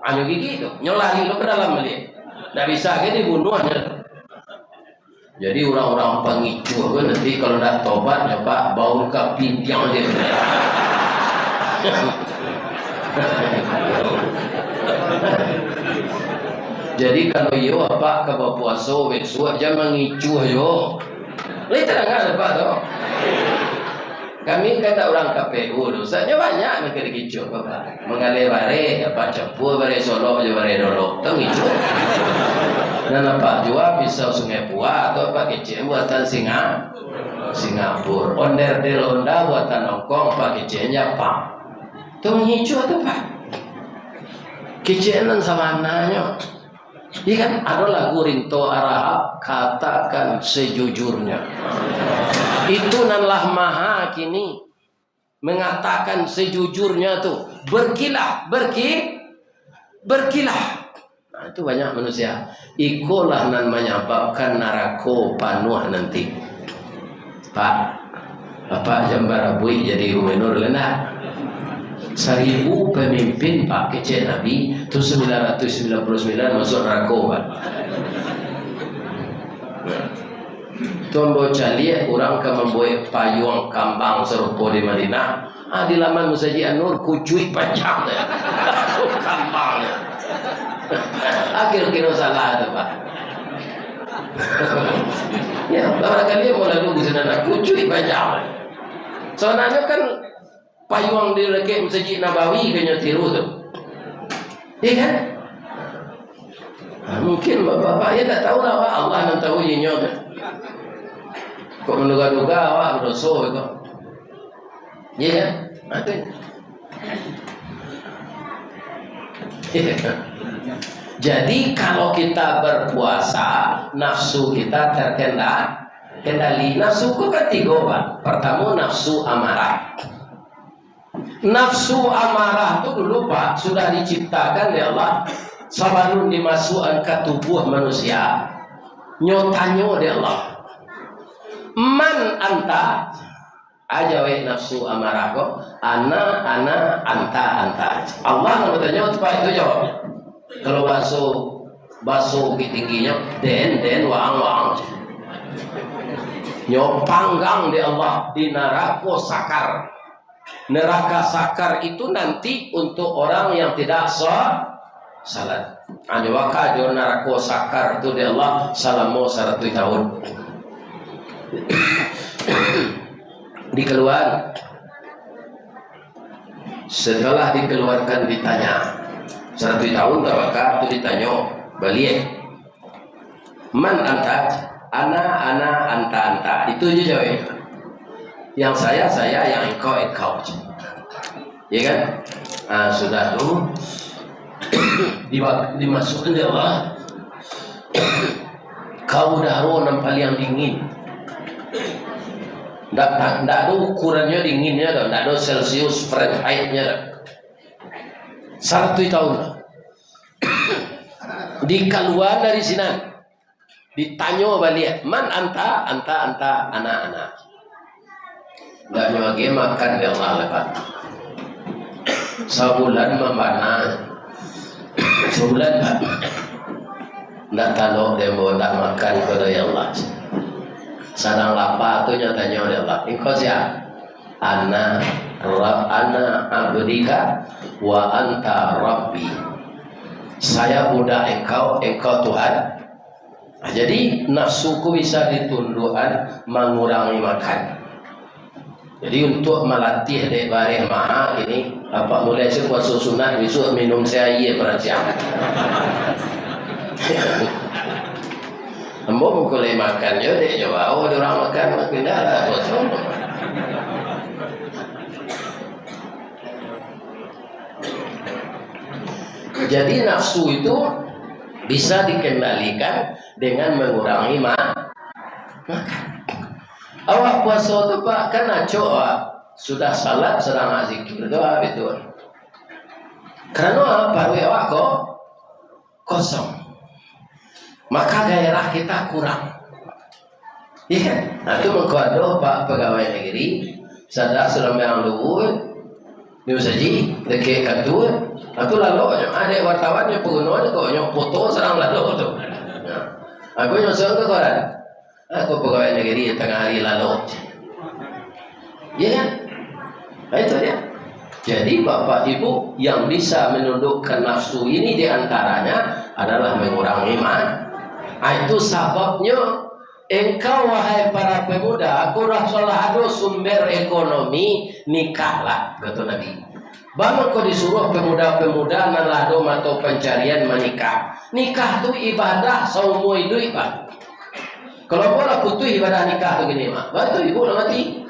[SPEAKER 1] Anu gigi itu nyolari lo ke dalam beli. Nggak bisa kan dibunuh aja. Jadi orang-orang pengicu kan nanti kalau nak tobat ya Pak bau kapindiang dia. Jadi kalau yo apa ke puasa besok aja mengicu yo. Lihat ada Pak tu. Kami kata orang KPU tu, saja banyak negeri gicu Bapak. Mengalir bare, apa campur bare Solo, bare Dolo, tahu gicu. Dan apa jua pisau Sungai Pua atau apa kecil buatan Singapura. Onder de Londa buatan Hongkong, apa kecilnya Jepang. Tahu gicu atau apa? Kecilan sama nanya. Ini kan ada lagu Rinto Arahap katakan sejujurnya. Itu nanlah maha kini mengatakan sejujurnya tuh berkilah berkilah. Nah, itu banyak manusia. Ikulah nan menyebabkan narako panuh nanti. Pak, Bapak Jambarabui jadi Umenur Lena. 1000 pemimpin Pak kecil Nabi itu 999 masuk neraka Pak. Tuan bocah lihat orang ke membuat payung kambang serupa di Madinah. Di laman Musaji Anur kucuit panjang ya. Kambang. Akhir-akhir salah tu Pak. Ya, barangkali mau lalu di sana kucuit panjang. Soalnya kan payung di lekek Masjid Nabawi kena tiru tu. Iya kan? Mungkin bapak ya tak tahu lah Allah yang tahu inya kan. Kok menduga-duga awak berdosa itu. Iya kan? Itu. Jadi kalau kita berpuasa, nafsu kita terkendali. Nafsu itu kan 3 Pak. Pertama nafsu amarah. Nafsu amarah itu dulu Pak sudah diciptakan oleh Allah sebelum dimasukkan ke tubuh manusia. Nyotanya oleh Allah. Man anta aja we nafsu amarah kok. Ana anta. Allah nggak bertanya Pak itu jawabnya. Kalau baso tingginya den wang. Nyopanggang di Allah di neraka sakar. Neraka sakar itu nanti untuk orang yang tidak salat. Anjawaka di neraka sakar itu di Allah selama 100 tahun. Dikeluar. Setelah dikeluarkan ditanya 100 tahun neraka itu ditanya balik. Man anta, ana, anta. Itu aja coy. Yang saya, yang engkau. Ya kan? Nah, sudah tuh dimasukkan dia Allah. Kau daru nampak yang dingin. Ndak ada ukurannya dinginnya, ndak ada Celsius Fahrenheit-nya. 1 tahun. Di keluar dari sini, ditanya balik, man anta, anak. Ndak nyagi makan dia Allah lepas. Sebulan membana, sebulan tak. Ndak tahu dia mau tak makan kepada Allah. Sadang lapar tu nyatanya oleh Allah. Engkau siapa? Ana abdika wa anta rabbi. Saya budak engkau Tuhan. Nah, jadi nafsuku bisa ditundukkan mengurangi makan. Jadi untuk melatih dek bareng maha ini apa mulai puasa sunat besok minum air pada siang. Ambo mulai makan je dek coba orang makan dah lah puasa. Jadi nafsu itu bisa dikendalikan dengan mengurangi makan. Awak puasa tu pak kan acok sudah salat sedang zikir doa betul. Karena apa? Awak kok kosong. Maka gairah kita kurang. Iya, nah itu mengkodoh pak pegawai negeri sadar sudah memang luhur ni usaji dekat kantor atau lalu ada wartawannya pengguna kok nyok foto serang lalu tu. Aku nyok ke koran. Aku pegawai negeri tengah hari lalu. Ya kan? Nah, itu dia. Jadi bapak ibu yang bisa menundukkan nafsu ini diantaranya adalah mengurangi makan. Itu sebabnya engkau wahai para pemuda, aku rasalah ada sumber ekonomi, nikahlah kata Nabi. Bagaimana kau disuruh pemuda-pemuda meladom atau pencarian menikah? Nikah itu ibadah, seumur hidup ibadah. Kalau bola putih ibadah nikah begini mah, betul ibu nak mati.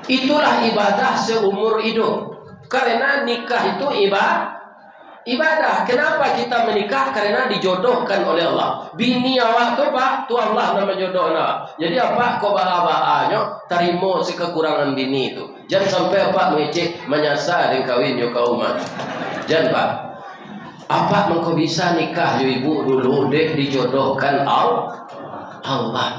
[SPEAKER 1] Itulah ibadah seumur hidup. Karena nikah itu ibadah. Kenapa kita menikah? Karena dijodohkan oleh Allah. Bini awak tu pak, tu Allah nama jodoh nak. Jadi apa? Kau baha-bahanya terima si kekurangan bini itu. Jangan sampai apa mengecek menyasar dan kawin yo kauman. Jangan pak. Apa engkau bisa nikah yo ibu dulu dek dijodohkan Allah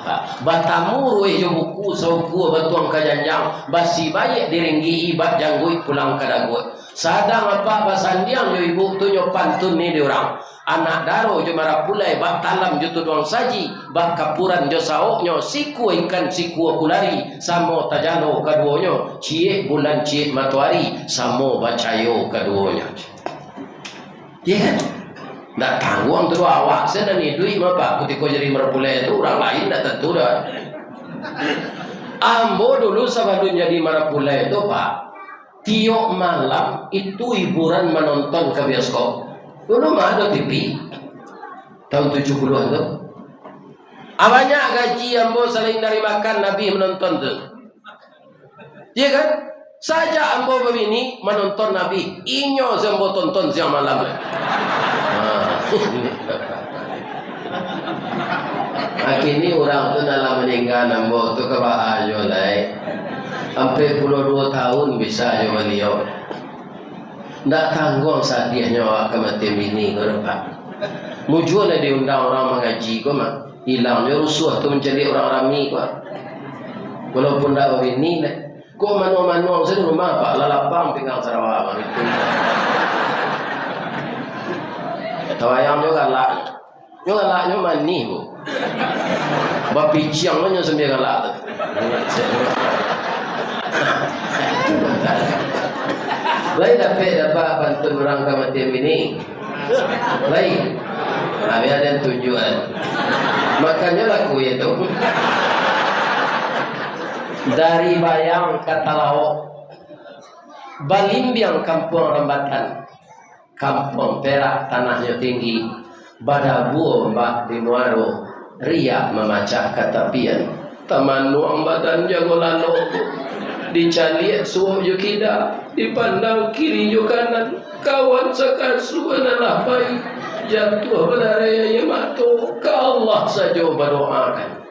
[SPEAKER 1] pak. Batamu ruih yo buku sauku batuang kajanjang basi baik diringgi ibat janggui pulang kadagut. Sadang apa basandiang yo ibu tu nyo pantun ni diorang. Anak daro jo marah pulai bak talam jo tu doang saji bak kapuran jo saoknyo siku ikan siku kulari samo tajano kaduonyo cie bulan cie matahari samo bacayo kaduonyo. Ya kan? Tak tanggung terus awak saya dan duit apa ketika jadi marapulai itu orang lain tak tentu dah. Ambo dulu sebelum jadi marapulai itu pak, tiap malam itu hiburan menonton ke bioskop. Dulu mah ada TV tahun 70-an tu. Banyak gaji ambo saling dari makan Nabi menonton tu. Ya kan? Saja ambo begini menonton Nabi, inyo zambo tonton siang malam. Akhirnya orang tu dalam meninggal ambo tu kebahayo lai. Sampai 22 tahun bisa yo beliau. Ndak tanggung sadiahnya awak kematian bini ko pak. Mujur lah diundang orang mengaji ko mah. Hilangnya rusuh tu mencari orang rami ko. Walaupun ndak begini lah. Kau manu-manu saya rumah pak lalapang pinggang Sarawak itu. Tawayang juga galaknya mani bu. Bapi ciangnya sambil galak. Lain dapat bantu orang kematian ini. Lain. Kami ada tujuan. Makanya laku itu. Dari Bayang ke Talawo, Balimbiang kampung Rambatan, kampung Perak tanahnya tinggi, Badabu mbak di muaro riak memacah kata pian. Taman nuang badan jago lalu. Dicaliak suam jo kida. Dipandang kiri jo kanan. Kawan sekasu adalah baik. Jatuh berarea yang matu. Ke Allah saja berdoakan.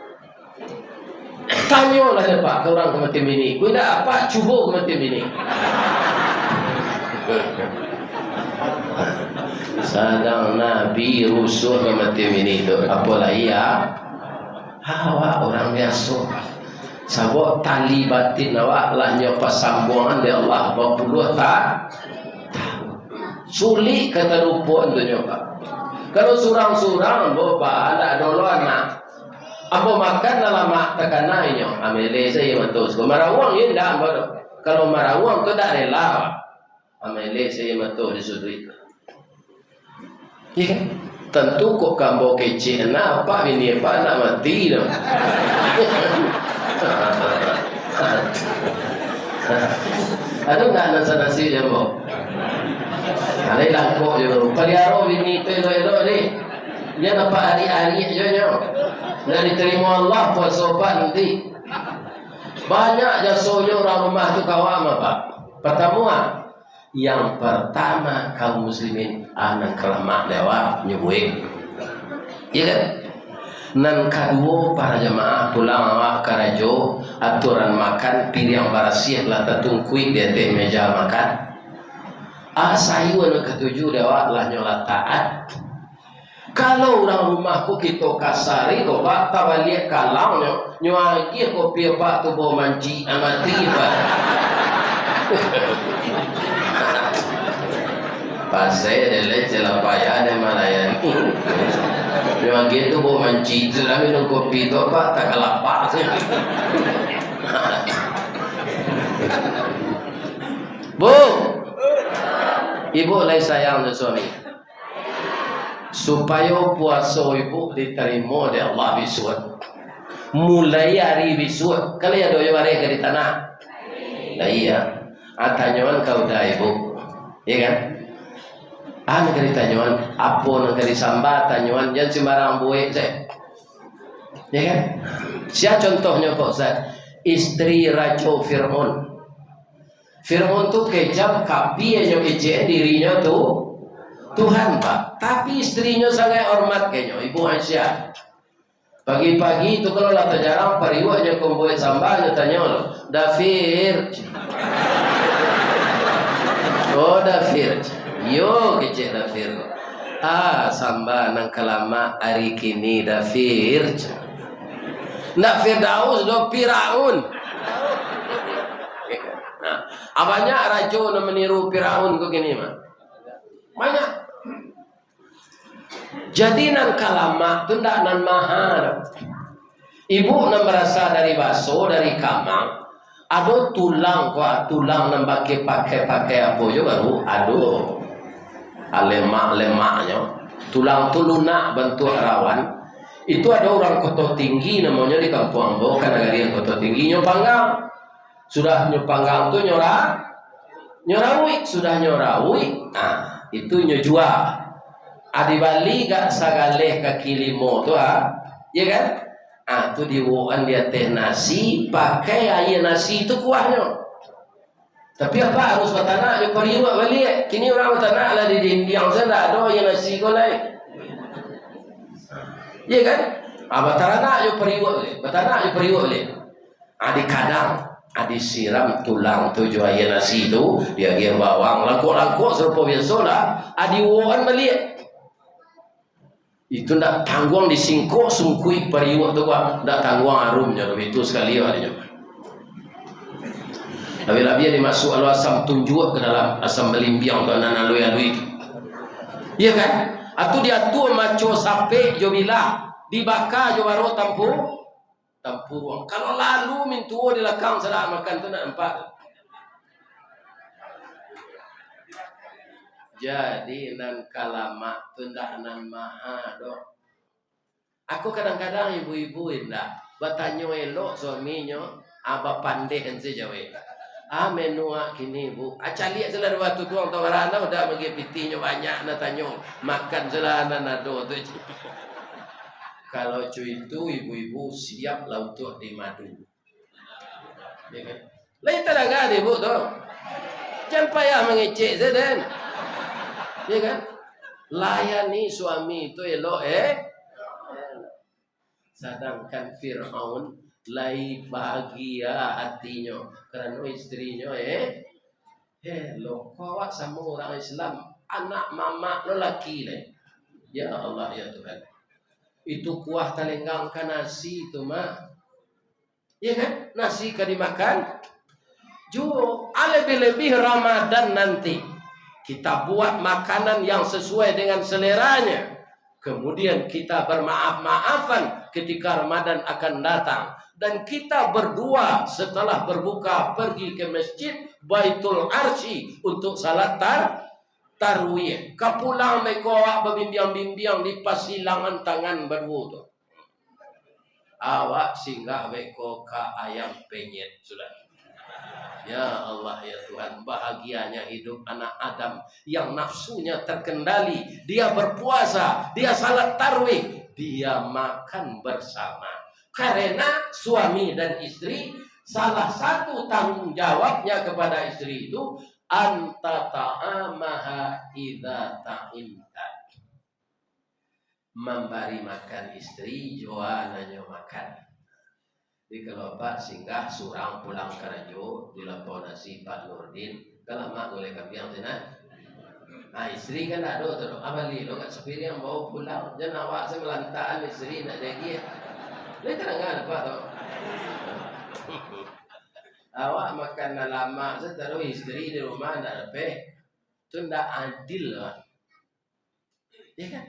[SPEAKER 1] Tanyalah ya Pak ke orang kematian ini. Kau dah apa cuba kematian ini. Sadang Nabi rusuh kematian ini tu. Apalah ia? Awak orang biasa. Sabuk tali batin awak lah nyopa sambungan dari Allah berpuluh tak. Sulit kata rupa tu nyopa. Kalau surang-surang bapak ada dulu anak. Apa makan dalam mak tekanainya. Amele saya matus. Kalau marawang ini tak baru. Kalau marawang tu tak rela. Amele saya matus di sudut. Ya kan? Tentu kok kambo kecil apa ini apa nak mati dah. Ada tak nasi jambo? Ada langkok je. Kaliaro ini tu ni. Dia dapat hari-hari je nyo. Dan diterima Allah buat sobat nanti. Banyak jasanya orang rumah tu kawam apa? Pertama, yang pertama kaum muslimin anak kelamak lewat nyubuik. Ya kan? Nan kedua para jemaah pulang awak karajo aturan makan piring barasiah lah tertungkui di atas meja makan. Sayuan ketujuh lewat lah nyolat taat. Kalau orang rumahku kita kasari kau pak tak balik kalau nyuagi kopi pak tu bawa manci amati pak. Pasai adalah celapaya dan malayan. Nyuagi tu bawa manci sudah minum kopi tu pak tak kelapak sih. Bu, ibu lagi sayang dengan suami. Supaya puasa ibu diterima oleh Allah bisuat. Mulai hari bisuat. Kalau ya doa mereka di tanah. Nah iya. Tanyawan kau dah ibu. Ya kan? Negeri tanyawan. Apa negeri sambat tanyawan. Jangan sembarang buik saya. Ya kan? Siapa contohnya kok saya? Istri Raja Fir'aun. Fir'aun tu kejam kapi yang ejek dirinya tu Tuhan Pak, tapi istrinya sangat hormat kayaknya Ibu Aisyah. Pagi-pagi itu kalau lah terjarang pariwaknya komboy sambal tanya lo, Dafir. Oh Dafir, yo kecil Dafir. Sambal nang kelama hari kini Dafir. Nak Firdaus do Firaun. Nah, banyak raja nak meniru Firaun kau gini mah. Banyak. Jadi nan kalama tu ndak nan mahal. Ibu nan berasal dari baso dari kamang. Ada tulang nan pakai apa je baru. Aduh. Lemak-lemaknya. Tulang tu lunak bentuk rawan. Itu ada orang Kota Tinggi namanya di Kampung Ambo kan negeri yang Kota Tinggi nyopanggang. Sudah nyopanggang tu nyorawi, sudah nyorawi. Itu nyojual. Adi Bali gak sagaleh kaki limo tu ya kan? Tu dibuat dia teh nasi pakai air nasi itu kuahnya. Tapi apa harus bertanah di periwak balik. Kini orang bertanah lah di Indiang sana ada air nasi kau lain. Ya kan? Bertanah di periwak balik. Bertanah di periwak balik. Di kadang disiram tulang tu jual air nasi tu dia bawang langkuk-langkuk serupa biasa lah. Dibuat balik. Itu nak tangguang disingkuk sungkui periwak tu gua nak tangguang arumnya itu sekali adanya. Tapi dia dimasuk alu asam tunjuk ke dalam asam melimbiang tu anak alui-alui. Iya kan? Atau dia tu maco sape jo bila dibakar jo baru tampur uang. Kalau lalu mintu di lakang sedap makan tu nak nampak. Jadi nan kalama tu ndak nan maha dok. Aku kadang-kadang ibu-ibu indah bertanya elok suaminya, apa pandai hence jawe. menua kini bu. Lihat selera waktu tuang tawarana udah bagi pitinya banyak na tanyo makan selana nado tu. Kalau cuy itu ibu-ibu siap lautuk di madu. Ya kan? Lain talaga deh bu tu. Jangan payah mengecek saja. Ya kan? Layani suami itu elok sedangkan Fir'aun lai bahagia hatinya karena istrinya lo kawat sama orang Islam anak mama lelaki ya Allah ya Tuhan itu kuah talenggang kan nasi itu mah ya kan nasi kan dimakan lebih-lebih Ramadan nanti kita buat makanan yang sesuai dengan seleranya. Kemudian kita bermaaf-maafan ketika Ramadan akan datang. Dan kita berdua setelah berbuka pergi ke masjid Baitul Arsy untuk salat tarwih. Kapulang mereka berbimbang-bimbang di pasilangan tangan berwudu. Awak singgah mereka ke ayam penyet sudah. Ya Allah ya Tuhan, bahagianya hidup anak Adam yang nafsunya terkendali. Dia berpuasa, dia salat tarwih, dia makan bersama. Karena suami dan istri, salah satu tanggung jawabnya kepada istri itu anta ta'amaha idza ta'imta. Memberi makan istri, joananya makan. Jadi kalau Pak singgah surang pulang karajo di lampau nasi Pak Nurdin, kalau mak boleh kampiang sana. Nah istri kan ada tu, abali lo kat sepiri yang bawa pulang, jangan awak saya melantaan istri nak lagi. Lain terangan apa tu? Awak makan lama, saya taruh istri di rumah nak dapat, tu ndak adil lah. Ya kan?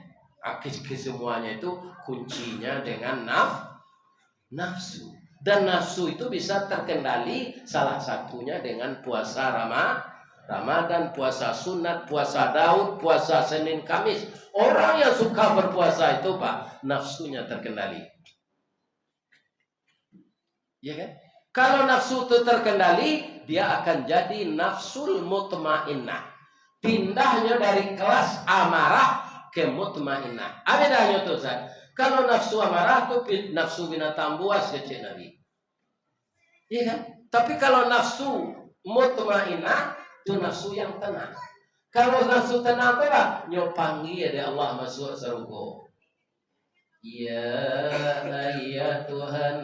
[SPEAKER 1] Kesemuanya itu kuncinya dengan nafsu. Dan nafsu itu bisa terkendali salah satunya dengan puasa Ramadan, puasa sunat, puasa Daud, puasa Senin Kamis. Orang yang suka berpuasa itu Pak, nafsunya terkendali. Ya kan? Kalau nafsu itu terkendali, dia akan jadi nafsul mutmainnah. Pindahnya dari kelas amarah ke mutmainnah. Apa bedanya tuh Ustaz? Kalau nafsu amarah itu nafsu binatang buas kecil Nabi. Iya kan? Tapi kalau nafsu mutmainnah itu nafsu yang tenang. Kalau nafsu tenang itu lah nyopangi ya Allah masuk surga. Ya Tuhan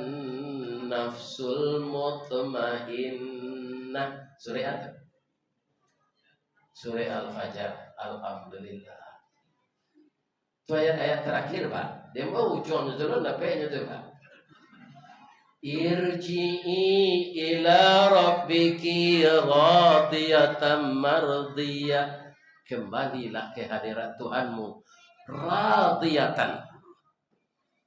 [SPEAKER 1] nafsul mutmainnah. Surah apa? Surah Al-Fajr. Alhamdulillah. Itu ayat-ayat terakhir Pak. Dia mau ujung dulu dapatnya tu Pak. Irji'i ila rabbiki radiyatan mardiyah. Kembalilah ke hadirat Tuhanmu radiyatan,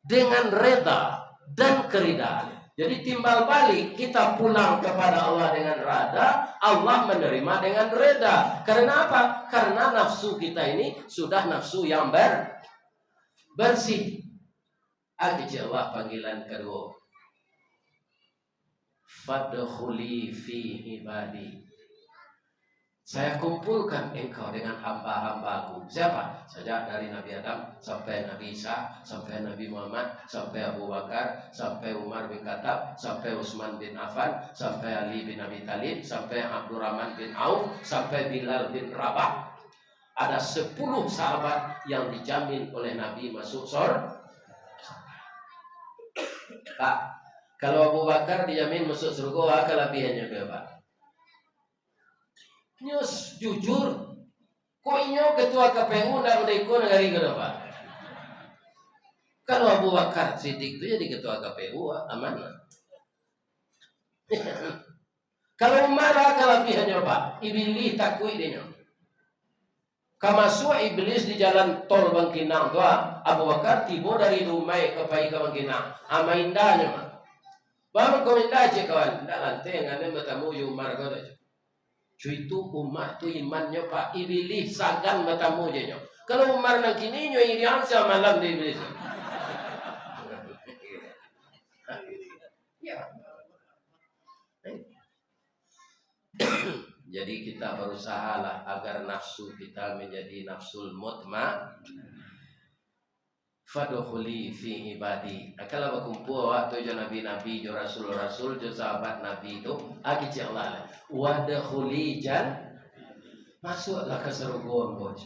[SPEAKER 1] dengan reda dan keridaan. Jadi timbal balik kita pulang kepada Allah dengan reda, Allah menerima dengan reda. Karena apa? Karena nafsu kita ini sudah nafsu yang bersih. Jawab panggilan kedua. Fadkhuli fi ibadi. Saya kumpulkan engkau dengan hamba-hambaku. Siapa? Sejak dari Nabi Adam sampai Nabi Isa, sampai Nabi Muhammad, sampai Abu Bakar, sampai Umar bin Khattab, sampai Utsman bin Affan, sampai Ali bin Abi Thalib, sampai Abdurrahman bin Auf, sampai Bilal bin Rabah. Ada 10 sahabat yang dijamin oleh Nabi masuk surga. Pak, kalau Abu Bakar dijamin masuk surga, kelebihannya berapa? Nyus jujur, kok inyo ketua KPU ndak udah ikut negari kenapa? Kalau Abu Bakar Siddiq itu jadi ketua KPU aman. Kalau Umar kelebihannya Pak, iblis takui dia. Kamasuk iblis di jalan tol Bangkinang tu Abu Bakar tiba dari Dumai ke Pai ke Bangkinang. Ama indahnya. Baru kau indah je kawan, ndak lantai ngane bertemu Umar kau dah. Itu Umar tu imannya Pak, iblis sagan bertemu je. Kalau Umar nak kini nyo irian sama malam di iblis. Ya. Jadi kita berusahalah agar nafsu kita menjadi nafsul mutma. Fadkhuli fi ibadi. Akala berkumpul waktu jo nabi-nabi, jo rasul-rasul, jo sahabat nabi itu, aki Allah. Wadkhuli jan, masuklah ke surga bos.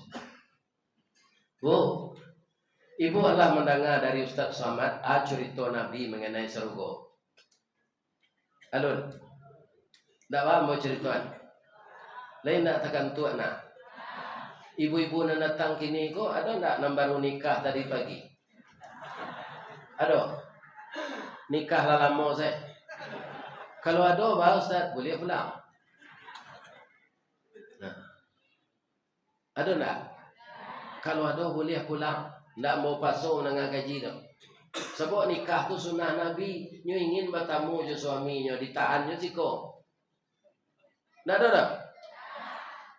[SPEAKER 1] Bu, ibu Allah mendengar dari Ustaz Somad cerita Nabi mengenai surga. Alun, tak paham mau cerita? Lain nak tekan tua nak. Ibu-ibu nak datang kini ko ada tak yang baru nikah tadi pagi? Ada. Nikah lah lama saya. Kalau ada bah Ustaz boleh pulang. Nah. Ada tak? Kalau ada boleh pulang. Tak mau pasang dengan gaji tu. Sebab nikah tu sunnah Nabi. Nyo ingin bertamu je suaminya, ditahan je siko. Nak ada tak?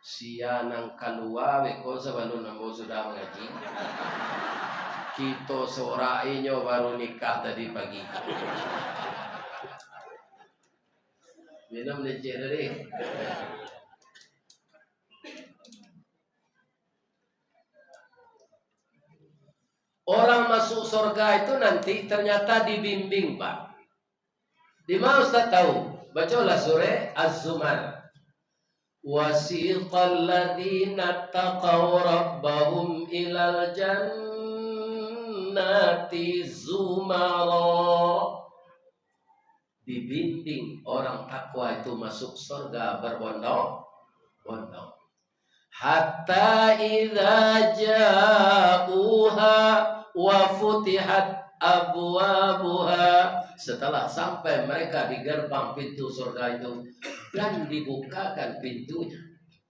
[SPEAKER 1] Sia nang keluar beko sebelum nambo sudah mengaji. Kita seorainya baru nikah tadi pagi. Minum leceh tadi. Orang masuk surga itu nanti ternyata dibimbing, Pak. Di mana Ustaz tahu? Bacalah surah Az-Zumar. Wasiqal ladzina taqaw rabbahum ilal jannati zumara. Dibimbing orang takwa itu masuk surga berbondong-bondong. Hatta idza ja'uha wa futihat abwabuha. Setelah sampai mereka di gerbang pintu surga itu dan dibukakan pintunya.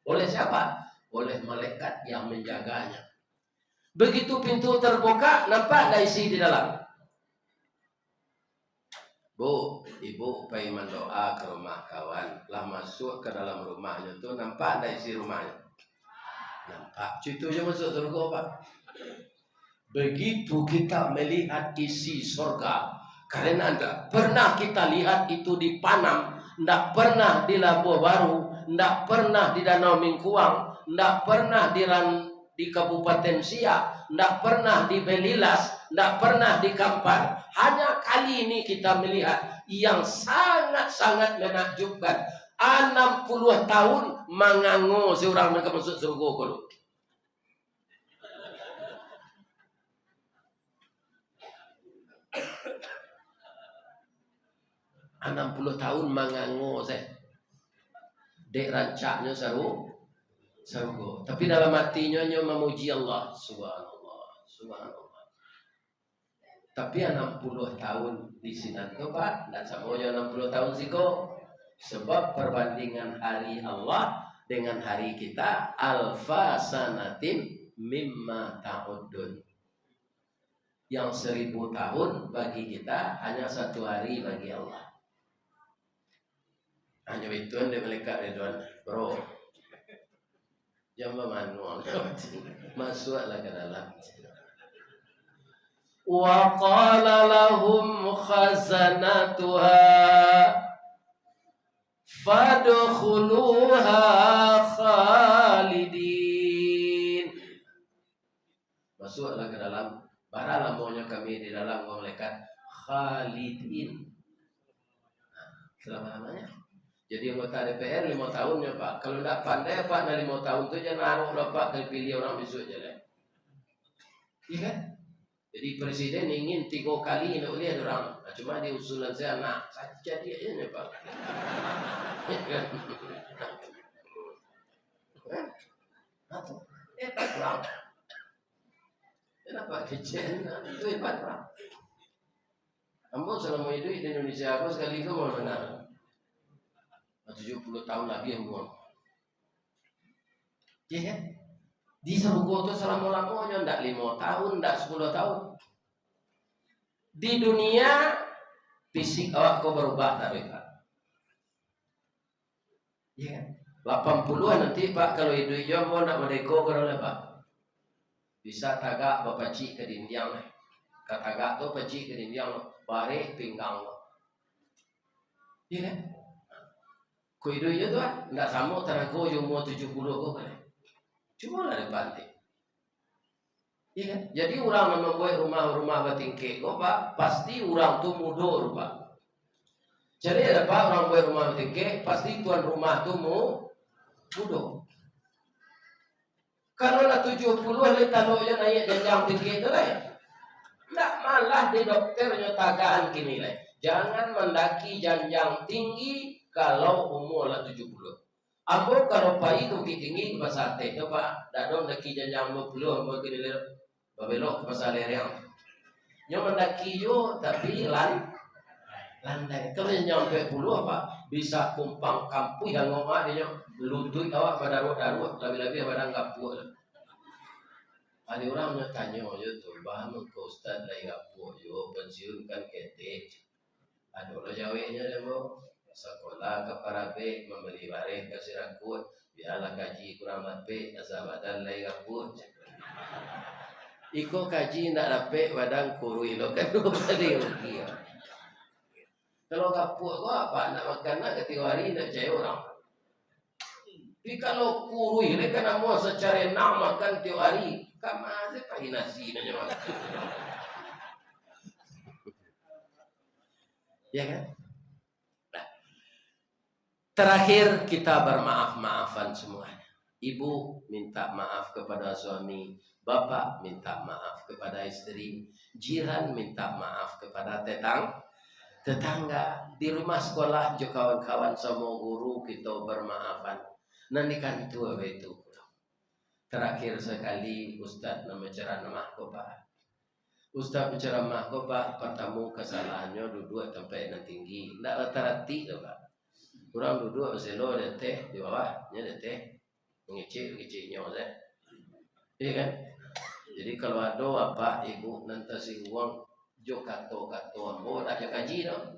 [SPEAKER 1] Oleh siapa? Oleh malaikat yang menjaganya. Begitu pintu terbuka, nampak ada isi di dalam. Bu, ibu pergi mendoa ke rumah kawan, lah masuk ke dalam rumahnya tu, nampak ada isi rumahnya. Nampak, cucunya masuk surga, Pak. Begitu kita melihat isi surga, karena tidak pernah kita lihat itu di Panam, tidak pernah di Labuan Baru, tidak pernah di Danau Mingkuang, tidak pernah di Kabupaten Siak, tidak pernah di Belilas, tidak pernah di Kampar. Hanya kali ini kita melihat yang sangat-sangat menakjubkan. 60 tahun mengangu seorang mereka masuk surga kalau. 60 tahun mengangu saya. Dek rancaknya surga. Tapi dalam hatinya memuji Allah. Subhanallah. Subhanallah. Tapi 60 tahun di sini tu Pak, dan semuanya 60 tahun siko. Sebab perbandingan hari Allah dengan hari kita alfa sanatin mimma ta'udun. Yang 1000 tahun bagi kita hanya 1 hari bagi Allah. Hanya itu dia malaikat Ridwan, bro. Jangan manual. Masuklah ke dalam. Wa qala lahum khazanatuha fadkhuluha khalidin. Masuklah ke dalam. Baralah maunya kami di dalam malaikat khalidin. Selama-lamanya. Jadi anggota DPR 5 tahunnya Pak. Kalau tidak pandai Pak, dari 5 tahun itu jangan naruh Pak terpilih orang besok je lah. Iya kan? Jadi presiden ingin 3 kali nak lihat orang. Cuma di usulan saya nak saja dia aja Pak. Iya kan? Hebat orang. Kenapa kecil? Itu hebat orang. Ambo selama hidup di Indonesia aku sekali itu mau benar. 70 tahun lagi yang buang. Ya kan? Di surga itu selama-lamanya tidak 5 tahun, tidak 10 tahun. Di dunia fisik awak kau berubah tak Pak? Ya kan? 80-an nanti Pak kalau hidup jomblo nak merdeka kalau Pak. Bisa tagak bapacik ke dinding. Katagak tu pacik ke dinding, balik pinggang. Ya kan? Kuidunya tu ndak sama terago yang umur 70 kau kan. Cuma lah dipantik. Iya kan? Jadi orang yang membuat rumah-rumah bertingkik kau pak, pasti orang tu muda pak. Jadi ada pak orang buat rumah bertingkik, pasti tuan rumah tu muda. Kalau lah 70 le kalau yang naik jenjang tinggi tu lah. Ndak malah di dokternya tagaan kini lah. Jangan mendaki jenjang tinggi kalau umur lah 70. Ambo kalau pai tu tinggi ke pasar teh tu pak, dak dong daki jenjang 50 ambo kini le babelok ke pasar lereng. Nyo mendaki yo tapi landai. Kalau nyampe 10 apa bisa kumpang kampung yang ngomong dia lutut awak pada darut lebih-lebih pada gapuh. Ada orang yang tanya yo tu bah ke ustaz lai gapuh yo pensiun kan ketek. Ada orang jawabnya dia mau sekolah ke Parabe membeli barang ke Sirakut biarlah gaji kurang lebih asabadan lai gapuh. Iko kaji nak dapat badang kurui lo kan tadi rugi. Kalau kapuk kau apa nak makan nak ketiga hari nak cari orang. Tapi kalau kurui ni kan mau secara nak makan tiap hari, kama se pahi nasi nanya. Ya kan? Nah. Terakhir kita bermaaf-maafan semuanya. Ibu minta maaf kepada suami, bapak minta maaf kepada istri, jiran minta maaf kepada tetangga di rumah sekolah jo kawan-kawan sama guru kita bermaafan. Nanti kan tua itu. Terakhir sekali Ustaz nama ceramah ko Pak. Ustaz berceramah ko Pak, pertama kesalahannya duduk sampai nan tinggi. Ndak rata-rati Pak. Kurang duduk selo ada teh di bawahnya ada teh. Ngecil-ngecilnya saya. Iya kan? Jadi kalau ada apa ibu nanti singgung jo kato-kato, mau tak kaji dong.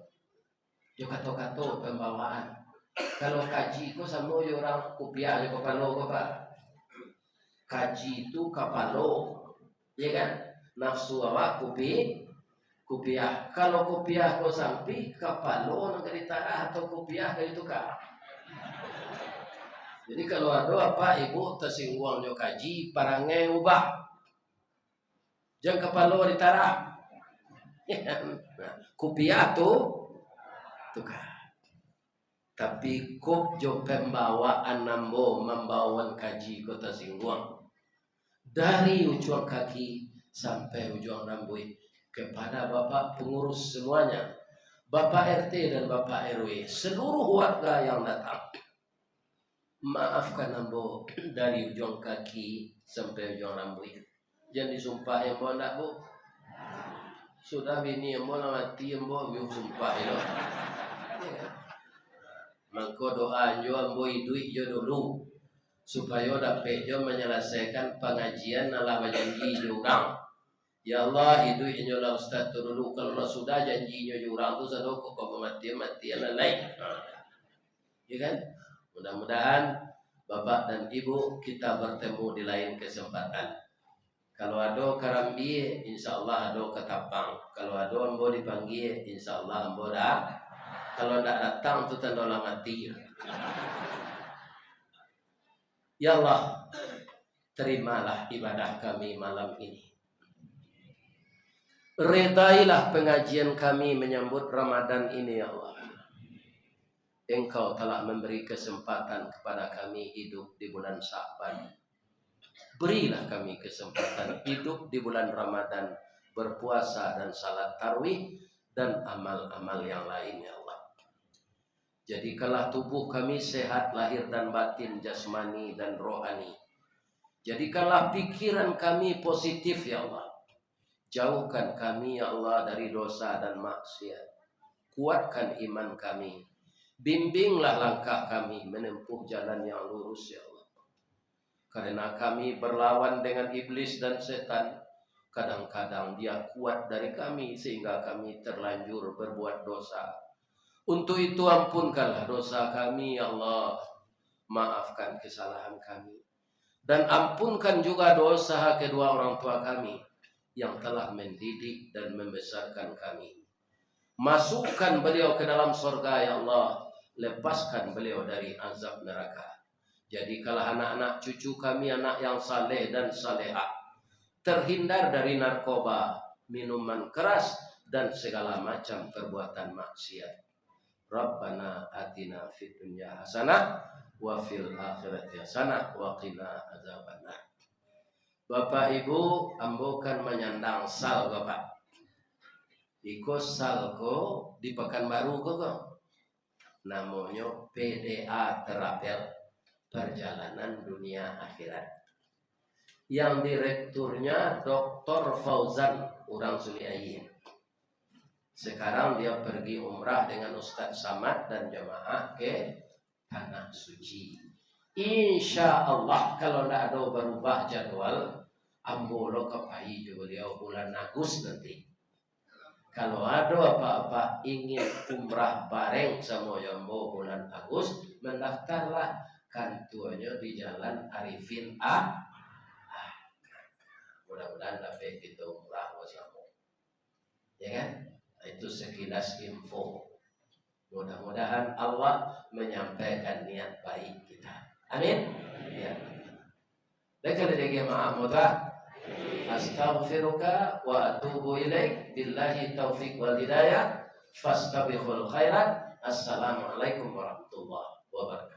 [SPEAKER 1] Jo kato-kato pembawaan. Kalau kaji itu sama orang kupiah jo kapalo ko Pak. Kaji itu kapalo. Ya kan? Nafsu awak kupiah. Kalau kupiah ko sampai kapalo nang keritara atau kupiah ke itu ka. Jadi kalau ada apa ibu tersinggung jo kaji parangai ubah. Jangan kapalo ditara. Kupiah tu tukar. Tapi kop jo pembawaan nambo membawakan kaji kota singguang dari ujung kaki sampai ujung rambut kepada bapak pengurus semuanya, bapak RT dan bapak RW, seluruh warga yang datang. Maafkan nambo dari ujung kaki sampai ujung rambut. Jangan disumpah yang mau nak bu. Sudah bini yang mau mati yang mau sumpah itu. Mangko doa jo amboi duit jo dulu supaya dapat jo menyelesaikan pengajian ala janji jo orang. Ya Allah duit jo lah ustaz tu dulu kalau sudah janjinya jo orang tu sadok kok mati lain. Ya kan? Mudah-mudahan Bapak dan Ibu kita bertemu di lain kesempatan. Kalau ada karambi insyaallah ada ketapang. Kalau ada ambo dipanggil insyaallah ambo dah. Kalau tidak datang itu tanda mati. Ya Allah, terimalah ibadah kami malam ini. Redailah pengajian kami menyambut Ramadan ini ya Allah. Engkau telah memberi kesempatan kepada kami hidup di bulan Sya'ban. Berilah kami kesempatan hidup di bulan Ramadan, berpuasa dan salat tarawih dan amal-amal yang lain ya Allah. Jadikanlah tubuh kami sehat lahir dan batin, jasmani dan rohani. Jadikanlah pikiran kami positif ya Allah. Jauhkan kami ya Allah dari dosa dan maksiat. Kuatkan iman kami. Bimbinglah langkah kami menempuh jalan yang lurus ya Allah. Karena kami berlawan dengan iblis dan setan. Kadang-kadang dia kuat dari kami sehingga kami terlanjur berbuat dosa. Untuk itu ampunkanlah dosa kami ya Allah. Maafkan kesalahan kami. Dan ampunkan juga dosa kedua orang tua kami yang telah mendidik dan membesarkan kami. Masukkan beliau ke dalam surga ya Allah. lepaskan beliau dari azab neraka. Jadi kalau anak-anak cucu kami anak yang saleh dan salehah, terhindar dari narkoba, minuman keras, dan segala macam perbuatan maksiat. Rabbana atina fid dunya hasanah wa fil akhirati hasanah wa qina adzabannar. Bapak Ibu, ambo kan menyandang sal Bapak. Iko sal ko di Pekanbaru kok. Namanya PDA Terapel, Perjalanan Dunia Akhirat. Yang direkturnya Dr. Fauzan orang Suliayin. Sekarang dia pergi umrah dengan Ustadz Samad dan jamaah ke Tanah Suci. Insya Allah kalau tidak ada berubah jadwal, ambolo kepai juga beliau bulan Agustus nanti. Kalau ada apa-apa ingin umrah bareng sama Jambo bulan Agustus, mendaftarlah, kantornya di Jalan Arifin A. Mudah-mudahan dapat kita umrah bersama. Ya kan? Itu sekilas info. Mudah-mudahan Allah menyampaikan niat baik kita. Amin. Ya. Lekal lagi maaf mudah. Astaghfiruka wa atubu ilaik. Billahi taufiq wal hidayah. Fastabiqul khairat. Assalamualaikum warahmatullahi wabarakatuh.